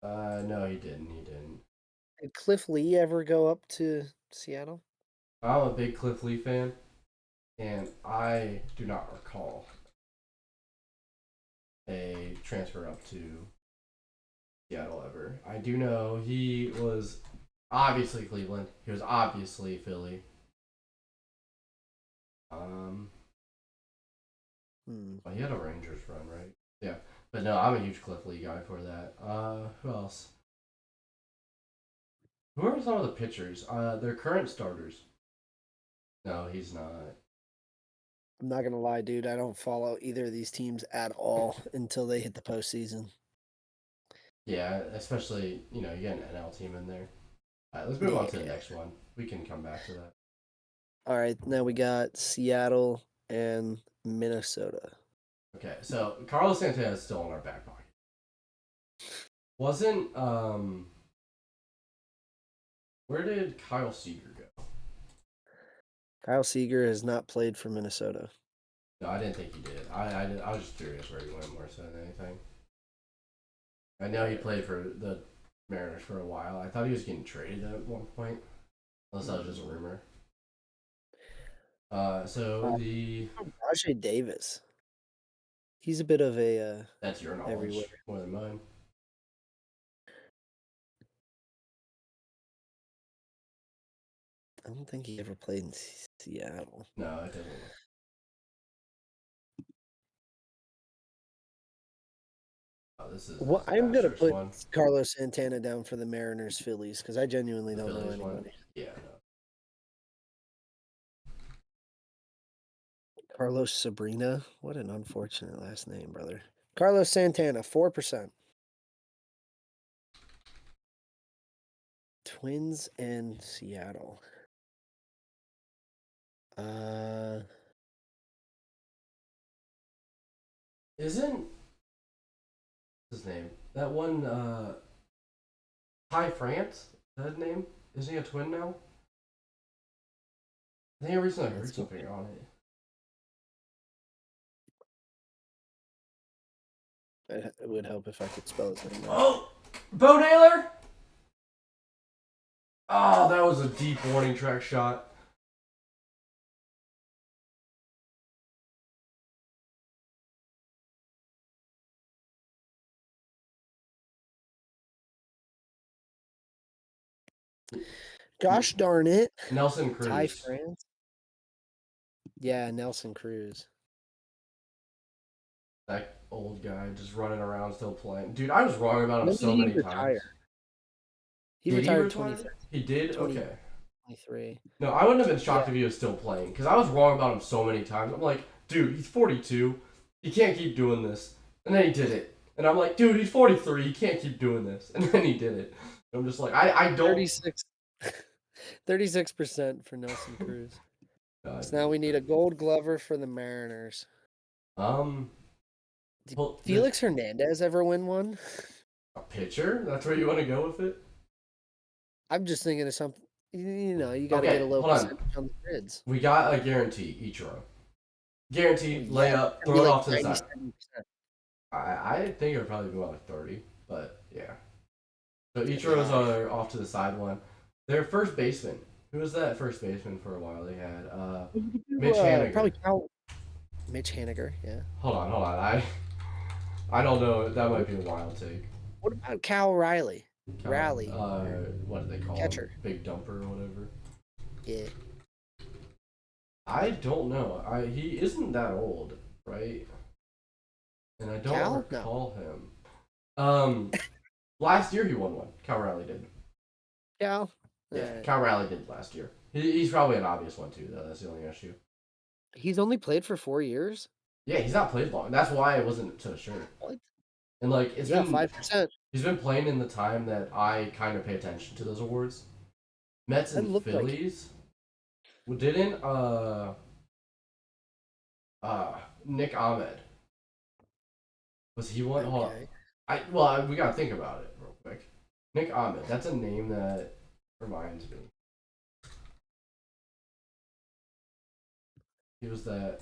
No, he didn't. He didn't. Did Cliff Lee ever go up to Seattle? I'm a big Cliff Lee fan, and I do not recall a transfer up to Seattle ever. I do know he was obviously Cleveland. He was obviously Philly. Um, Hmm. well, he had a Rangers run, right? Yeah, but no, I'm a huge Cliff Lee guy for that. Who else? Who are some of the pitchers? Their current starters. No, he's not. I'm not gonna lie, dude. I don't follow either of these teams at all until they hit the postseason. Yeah, especially you know you get an NL team in there. All right, let's move on to the Yeah. next one. We can come back to that. All right. Now we got Seattle and Minnesota. Okay, so Carlos Santana is still in our back pocket. Wasn't where did Kyle Seager go? Kyle Seager has not played for Minnesota. No, I didn't think he did. I was just curious where he went more so than anything. I know he played for the Mariners for a while. I thought he was getting traded at one point, unless that was just a rumor. So Uh, the Rajay Davis. He's a bit of a that's your everywhere. knowledge more than mine. I don't think he ever played in Seattle. No, it doesn't look. Oh, this is a Well, I'm gonna disastrous put one. Carlos Santana down for the Mariners Phillies because I genuinely The don't know Phillies one. anybody. Yeah, no. Carlos Sabrina. What an unfortunate last name, brother. Carlos Santana, 4%. Twins and Seattle. Uh, Isn't his name that one? Ty France. Is that his name? Isn't he a twin now? I think I recently heard something on it. it would help if I could spell his name right. Oh, Bo Naylor. Oh, that was a deep warning track shot. Gosh darn it. Nelson Ty Cruz. France? Yeah, Nelson Cruz. That old guy just running around still playing. Dude, I was wrong about him When did so he many times. retire? He Did he retired retire? 2013. He did? 20, Okay. 23. No, I wouldn't have been shocked Yeah. if he was still playing because I was wrong about him so many times. I'm like, dude, he's 42. He can't keep doing this. And then he did it. And I'm like, dude, he's 43. He can't keep doing this. And then he did it. And I'm just like, I don't. 36% for Nelson Cruz. God, So now we need a Gold Glover for the Mariners. um, Did well, Felix Hernandez ever win one? a pitcher? That's where you want to go with it? I'm just thinking of something. You know, you got to Okay, get a low hold on. percentage on the grids. We got a guarantee each row. Guaranteed, Well, yeah, layup, it's throw it gonna off to be the like side. 97%. I think it would probably be more like 30, but yeah. So each That'd be rows high. are off to the side one. Their first baseman. Who was that first baseman for a while? They had Mitch Haniger. Probably Mitch Haniger, yeah. Hold on. I don't know. That might be a wild take. What about Cal Riley? Cal, Riley. what do they call Catcher. him? Big dumper or whatever. Yeah. I don't know. He isn't that old, right? And I don't Cal? recall him. Last year he won one. Cal Riley did. Cal? Yeah, Cal Riley did last year. He's probably an obvious one too, though. That's the only issue. He's only played for 4 years? Yeah, he's not played long. That's why it wasn't to sure. What? And like it's Yeah, been 5%. he's been playing in the time that I kind of pay attention to those awards. Mets That and looked like Phillies. Didn't Nick Ahmed, was he one? Hold on. okay. We gotta think about it real quick. Nick Ahmed. That's a name that reminds me. He was that.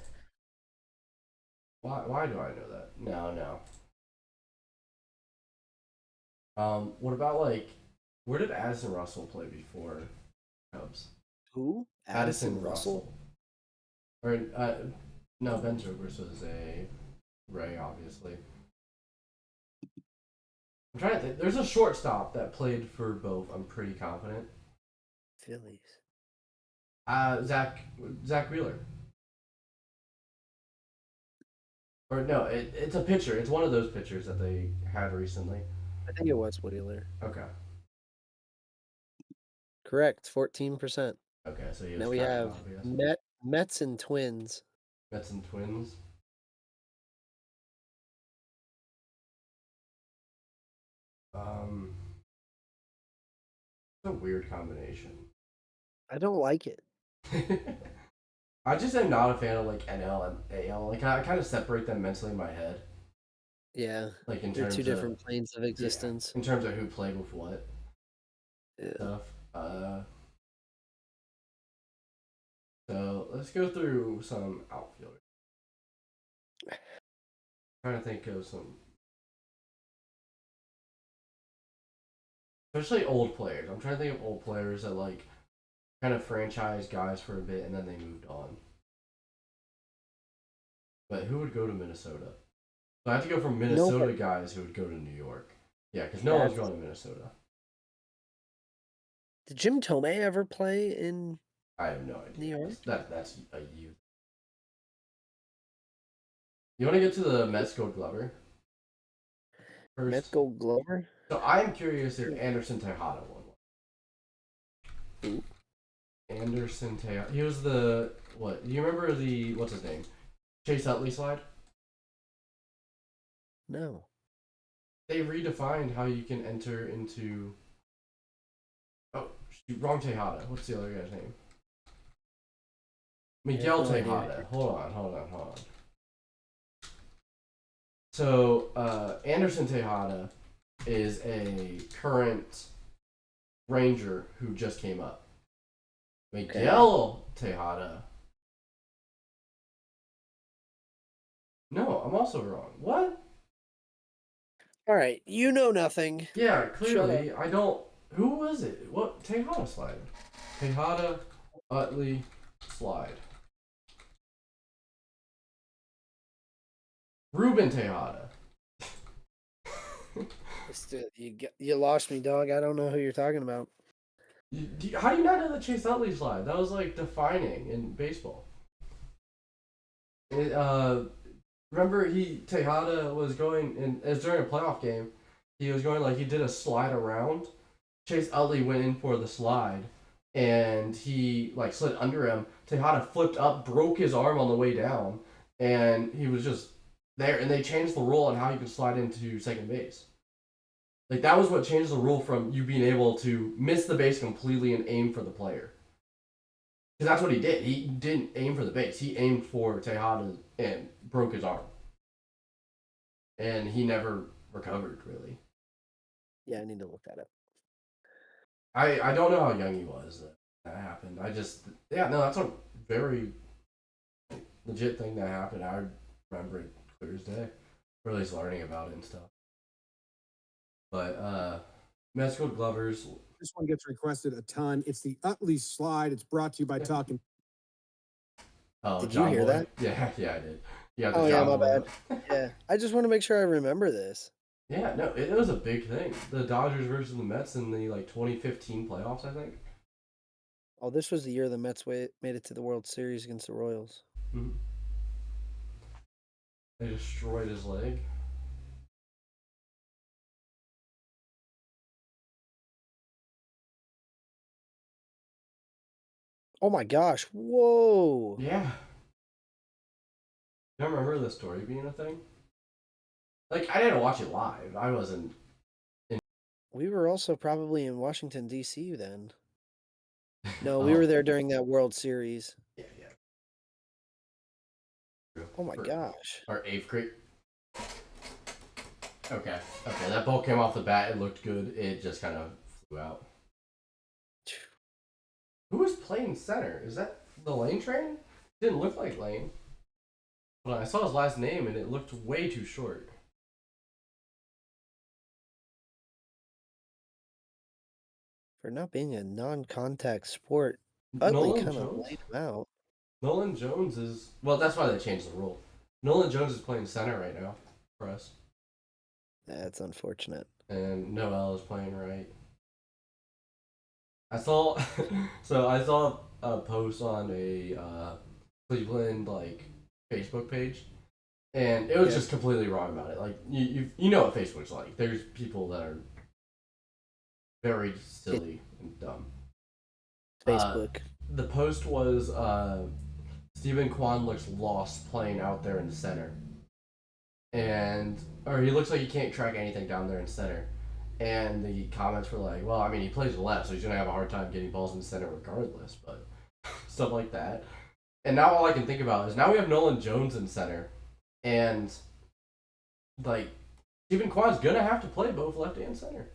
Why do I know that? No. What about like, where did Addison Russell play before Cubs? Who? Addison Russell. Or no, Ben Zobrist was a Ray, obviously. I'm trying to think. There's a shortstop that played for both. I'm pretty confident. Phillies. Zach Wheeler. Or no, it's a pitcher. It's one of those pitchers that they had recently. I think it was Wheeler. Okay. Correct. 14%. Okay, so he was Now we kind have of obvious. Mets and Twins. Mets and Twins. It's a weird combination. I don't like it. I just am not a fan of like NL and AL. Like I kind of separate them mentally in my head. Yeah. Like in They're terms two of different planes of existence. in terms of who played with what Yeah. stuff. So let's go through some outfielders. Trying to think of some, especially old players. I'm trying to think of old players that like kind of franchise guys for a bit and then they moved on. But who would go to Minnesota? So I have to go from Minnesota guys who would go to New York. Yeah, because no one's going to Minnesota. Did Jim Tomei ever play in I have no idea. New York? That's a youth. You want to get to the Mets Gold Glover first? Mets Gold Glover? So I'm curious if Anderson Tejada won one. Who? Anderson Tejada. He was the what? Do you remember the what's his name? Chase Utley slide? No. They redefined how you can enter into. Oh, shoot, wrong Tejada. What's the other guy's name? Miguel Tejada. Hold on. So Anderson Tejada is a current Ranger who just came up. Miguel Tejada. No, I'm also wrong. What? All right, you know nothing. Yeah, clearly I don't. Who was it? What Tejada slide? Tejada Utley slide. Ruben Tejada. You lost me, dog. I don't know who you're talking about. How do you not know the Chase Utley slide? That was like defining in baseball. Remember Tejada was going, and it was during a playoff game. He was going like he did a slide around. Chase Utley went in for the slide, and he like slid under him. Tejada flipped up, broke his arm on the way down, and he was just there. And they changed the rule on how you can slide into second base. Like that was what changed the rule from you being able to miss the base completely and aim for the player. Because that's what he did. He didn't aim for the base. He aimed for Tejada and broke his arm. And he never recovered, really. Yeah, I need to look that up. I don't know how young he was that happened. That's a very legit thing that happened. I remember it clear as day. Or at least learning about it and stuff. But Mets Gold Glovers. This one gets requested a ton. It's the Utley slide. It's brought to you by Talking. Oh, Did John you hear Boy? that? Yeah, I did. Yeah, the Oh, John yeah, my Boy. bad. Yeah, I just want to make sure I remember this. Yeah, no, it was a big thing. The Dodgers versus the Mets in the 2015 playoffs, I think. Oh, this was the year the Mets made it to the World Series against the Royals. Mm-hmm. They destroyed his leg. Oh my gosh! Whoa! Yeah. I remember the story being a thing. Like, I didn't watch it live. I wasn't. We were also probably in Washington D.C. then. No, we Oh. were there during that World Series. Yeah. Oh my gosh! Our 8th grade. Okay, that ball came off the bat. It looked good. It just kind of flew out. Who was playing center? Is that the Lane train? Didn't look like Lane. But I saw his last name and it looked way too short. For not being a non-contact sport, Utley kind of laid him out. Nolan Jones is... Well, that's why they changed the rule. Nolan Jones is playing center right now for us. That's unfortunate. And Noel is playing right. I saw a post on a Cleveland Facebook page, and it was just completely wrong about it. Like you know what Facebook's like. There's people that are very silly and dumb. Facebook. The post was Stephen Kwan looks lost playing out there in the center, or he looks like he can't track anything down there in center. And the comments were like, well, I mean, he plays left, so he's going to have a hard time getting balls in the center regardless, but stuff like that. And now all I can think about is now we have Nolan Jones in center, and, Stephen Kwan's going to have to play both left and center.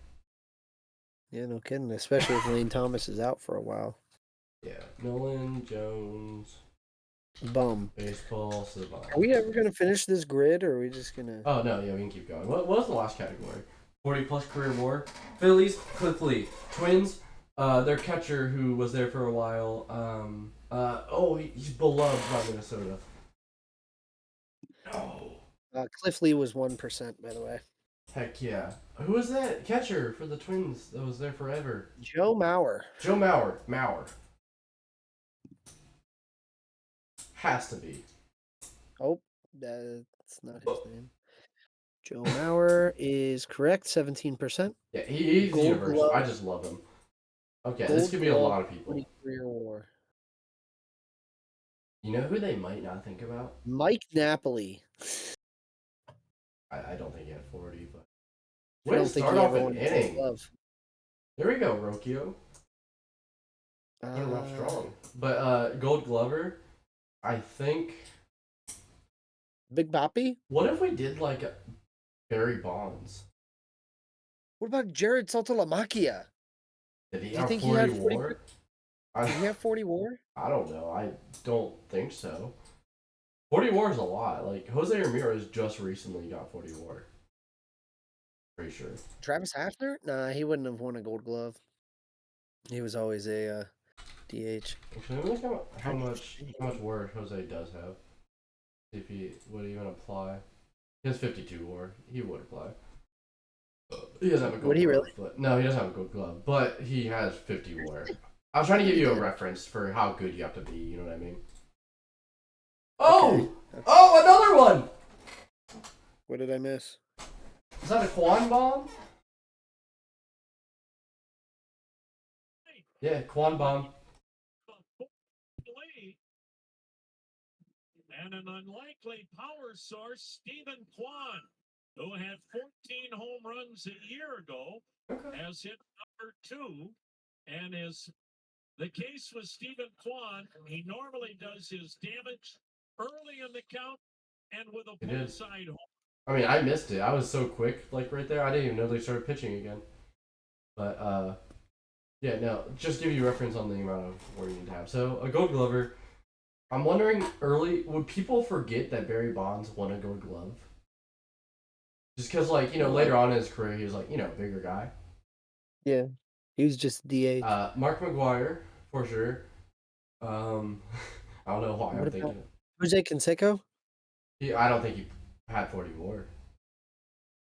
Yeah, no kidding, especially if Lane Thomas is out for a while. Yeah, Nolan Jones. Bum. Baseball savant. Are we ever going to finish this grid, or are we just going to... Oh, no, yeah, we can keep going. What was the last category? 40-plus career WAR. Phillies, Cliff Lee. Twins, their catcher who was there for a while. He's beloved by Minnesota. No. Cliff Lee was 1%, by the way. Heck yeah. Who was that catcher for the Twins that was there forever? Joe Mauer. Joe Mauer. Has to be. Oh, that's not his name. Joe Mauer is correct, 17%. Yeah, he's Gold universal. Glove. I just love him. Okay, Gold this could be a Glove, lot of people. Career WAR. You know who they might not think about? Mike Napoli. I don't think he had 40, but I way to don't think start he off ever an won a Gold inning. Glove. There we go, Rokio. Starting off strong. But Gold Glover, I think. Big Boppy? What if we did Barry Bonds? What about Jared Saltalamacchia? Did he Do you have think he 40 had 40 WAR? Did he have 40 WAR? I don't know. I don't think so. 40 WAR is a lot. Jose Ramirez just recently got 40 WAR. Pretty sure. Travis Hafner? Nah, he wouldn't have won a Gold Glove. He was always a DH. Actually, let me look at how much WAR Jose does have. See if he would even apply. He has 52 WAR. He would apply. He doesn't have a gold Would he glove. really? But, no, he doesn't have a gold glove. But he has 50 WAR. I was trying to give you a reference for how good you have to be. You know what I mean? Oh! Okay. Oh, another one! What did I miss? Is that a Quan bomb? Yeah, Quan Bomb. And an unlikely power source, Stephen Kwan, who had 14 home runs a year ago, Okay. has hit number 2. And is the case with Stephen Kwan, he normally does his damage early in the count and with a He did. bullside home. I mean, I missed it. I was so quick, like right there. I didn't even know they started pitching again. But yeah, no. Just give you reference on the amount of war you need to have. So a Gold Glover. I'm wondering early would people forget that Barry Bonds won a Gold Glove? Just because, like later on in his career, he was like bigger guy. Yeah. He was just DH. Mark McGuire for sure. I don't know why What I'm about thinking. Jose Canseco? I don't think he had 40 more.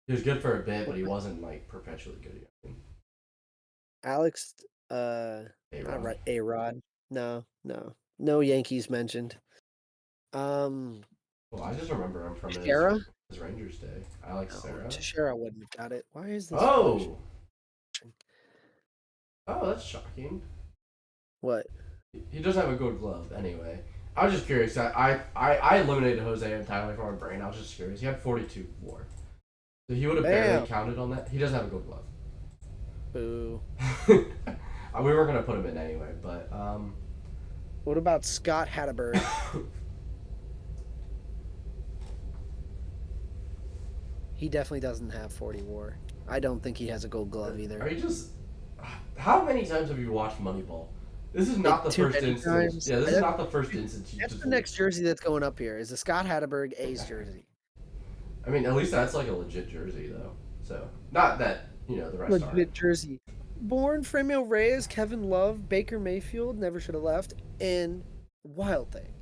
He was good for a bit, but he wasn't like perpetually good again. Alex, A-Rod. not right. A-Rod. No Yankees mentioned. Well, I just remember him from Teixeira? his Rangers day. Alex No, Sarah. Teixeira wouldn't have got it. Why is this? Oh, that's shocking. What? He doesn't have a Gold Glove anyway. I was just curious. I eliminated Jose entirely from my brain. I was just curious. He had 42 WAR, so he would have barely Bam. counted on that. He doesn't have a Gold Glove. Boo. We were gonna put him in anyway, but What about Scott Hatteberg? He definitely doesn't have 40 WAR. I don't think he has a Gold Glove Are either. you just? How many times have you watched Moneyball? This is not the Too first many instance. times. Yeah, this is not the first instance. That's the next jersey that's going up here. Is the Scott Hatteberg A's jersey? I mean, at least that's like a legit jersey, though. So not that the rest aren't. Legit jersey. Born Fremio Reyes, Kevin Love, Baker Mayfield, never should have left, and Wild Thing.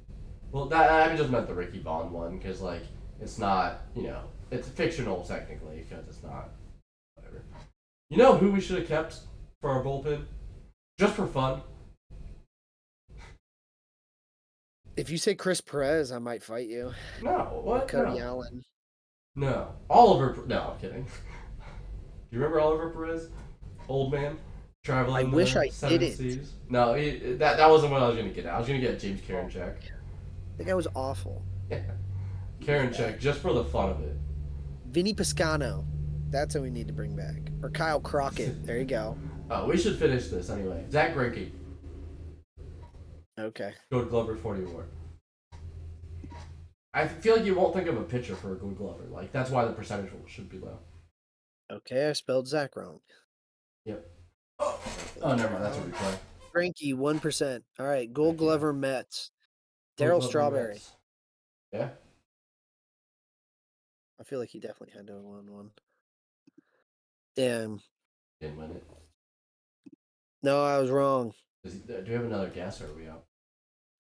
Well, that I just meant the Ricky Bond one because like it's not it's fictional technically because it's not whatever. You know who we should have kept for our bullpen, just for fun? If you say Chris Perez, I might fight you. No, what? Cody No. Allen. No, Oliver. No, I'm kidding. Do you remember Oliver Perez? Old man traveling. I wish I seven didn't. seas. No, that wasn't what I was gonna get at. I was gonna get James Karinchak. The guy was awful. Karinchak, just for the fun of it. Vinny Piscano. That's who we need to bring back. Or Kyle Crockett. There you go. Oh, we should finish this anyway. Zach Greinke. Okay. Gold Glover 44. I feel like you won't think of a pitcher for a Gold Glover. Like that's why the percentage should be low. Okay, I spelled Zach wrong. Yep. Oh, never mind. That's what we play. Frankie, 1%. All right, Gold Glover Mets. Gold Daryl Glover Strawberry. Mets. Yeah. I feel like he definitely had to have won one. Damn. Didn't win it. No, I was wrong. Do you have another guess or are we out?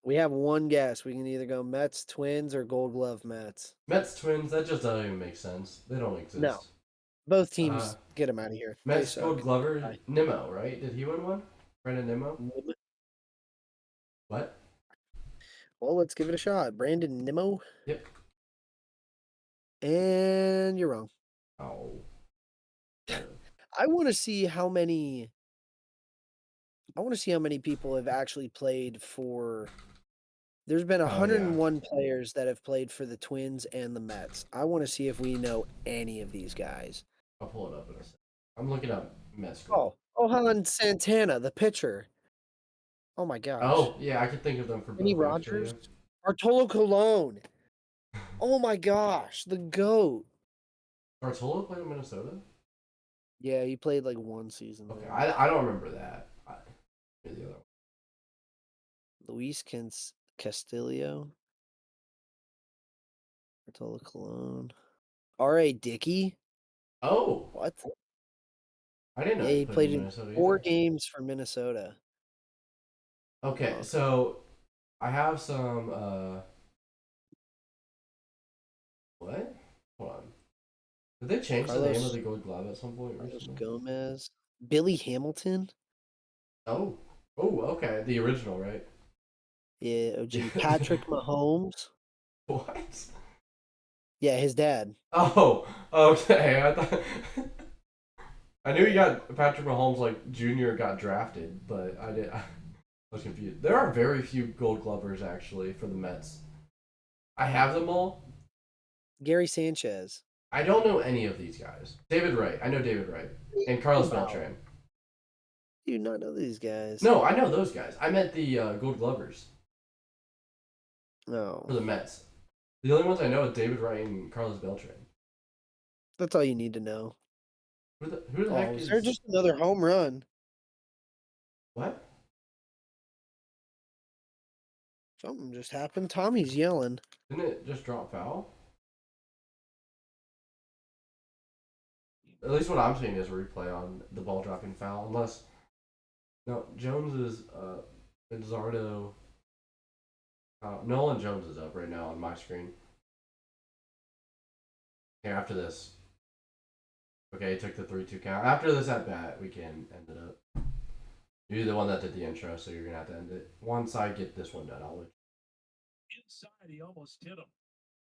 We have one guess. We can either go Mets, Twins, or Gold Glove Mets. Mets Twins. That just doesn't even make sense. They don't exist. No. Both teams, get them out of here. Mets Gold Glover. Nimmo, right? Did he win one? Brandon Nimmo? What? Well, let's give it a shot. Brandon Nimmo. Yep. And you're wrong. Oh. I want to see how many people have actually played for. There's been 101 players that have played for the Twins and the Mets. I want to see if we know any of these guys. I'll pull it up in a second. I'm looking up Mets. Johan Santana, the pitcher. Oh my gosh. Oh yeah, I could think of them for Kenny both. Rogers, Bartolo Colon. Oh my gosh, the GOAT. Bartolo played in Minnesota? Yeah, he played like one season. Okay, I don't remember that. The other one. Luis Castillo. Bartolo Colon. R.A. Dickey. Oh. What? I didn't know he played in Minnesota 4 either. games for Minnesota. Okay, so I have some what? Hold on. Did they change the name of the Gold Glove at some point recently? Gomez. Billy Hamilton. Oh. Oh, okay. The original, right? Yeah, OG. Patrick Mahomes. What? Yeah, his dad. Oh, okay. I thought I knew you got Patrick Mahomes like Jr. got drafted, but I was confused. There are very few Gold Glovers actually for the Mets. I have them all. Gary Sanchez. I don't know any of these guys. David Wright. I know David Wright. And Carlos Wow. Beltran. You do not know these guys. No, I know those guys. I meant the Gold Glovers No. for the Mets. The only ones I know are David Wright and Carlos Beltran. That's all you need to know. Who the heck Oh, is... is there just another home run? What? Something just happened. Tommy's yelling. Didn't it just drop foul? At least what I'm seeing is a replay on the ball dropping foul. Unless... No, Jones is... Manzardo... Nolan Jones is up right now on my screen. Here, after this. Okay, he took the 3-2 count. After this at bat, we can end it up. You're the one that did the intro, so you're going to have to end it. Once I get this one done, I'll let you. Inside, he almost hit him.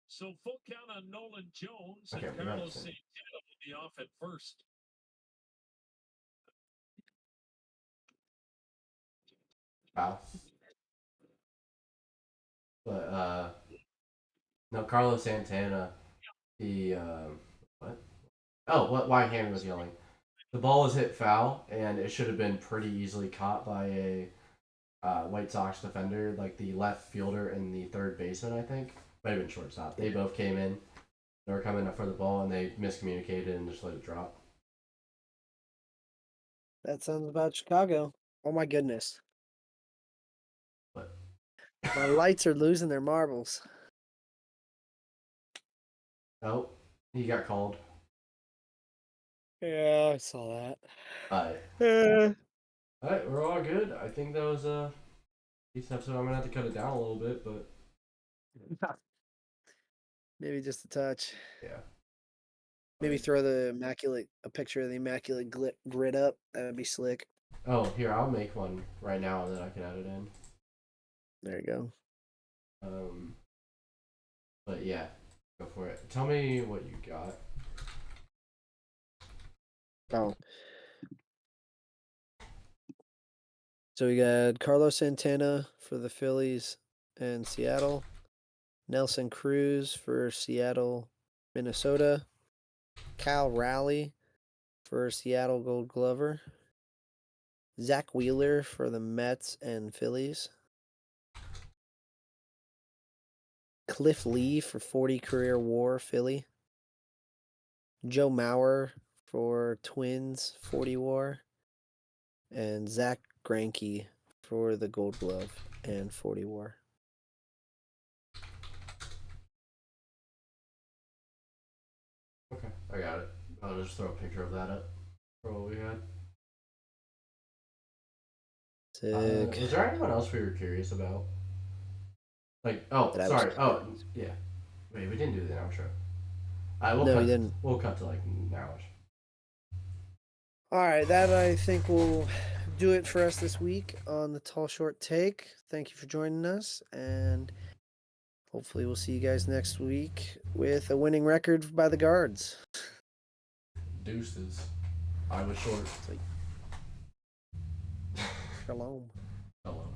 So full count on Nolan Jones, Okay, and we got Carlos it. Santana will be off at first. Foul. But, no, Carlos Santana, he, what? Oh, why Henry was yelling. The ball was hit foul, and it should have been pretty easily caught by a White Sox defender, like the left fielder and the third baseman, I think. Might have been shortstop. They both came in. They were coming up for the ball, and they miscommunicated and just let it drop. That sounds about Chicago. Oh my goodness. But My lights are losing their marbles. oh, he got called. Yeah, I saw that. Alright, we're all good. I think that was a decent episode. I'm gonna have to cut it down a little bit, but Maybe just a touch. yeah. Maybe throw a picture of the Immaculate grid up. That would be slick. Oh, here, I'll make one right now and then I can add it in. There you go. But yeah, go for it. Tell me what you got. Oh. So we got Carlos Santana for the Phillies and Seattle. Nelson Cruz for Seattle, Minnesota. Cal Raleigh for Seattle Gold Glover. Zach Wheeler for the Mets and Phillies. Cliff Lee for 40 career WAR Philly. Joe Mauer for Twins 40 WAR. And Zach Greinke for the Gold Glove and 40 WAR. Okay, I got it. I'll just throw a picture of that up for what we had. Sick. Was there anyone else we were curious about? Like, oh, That I sorry. was Oh, yeah. Wait, we didn't do the outro. No, we didn't. We'll cut to like nowish. All right, that I think will do it for us this week on the Tall Short Take. Thank you for joining us, and hopefully we'll see you guys next week with a winning record by the Guards. Deuces. I was short. Shalom. Hello.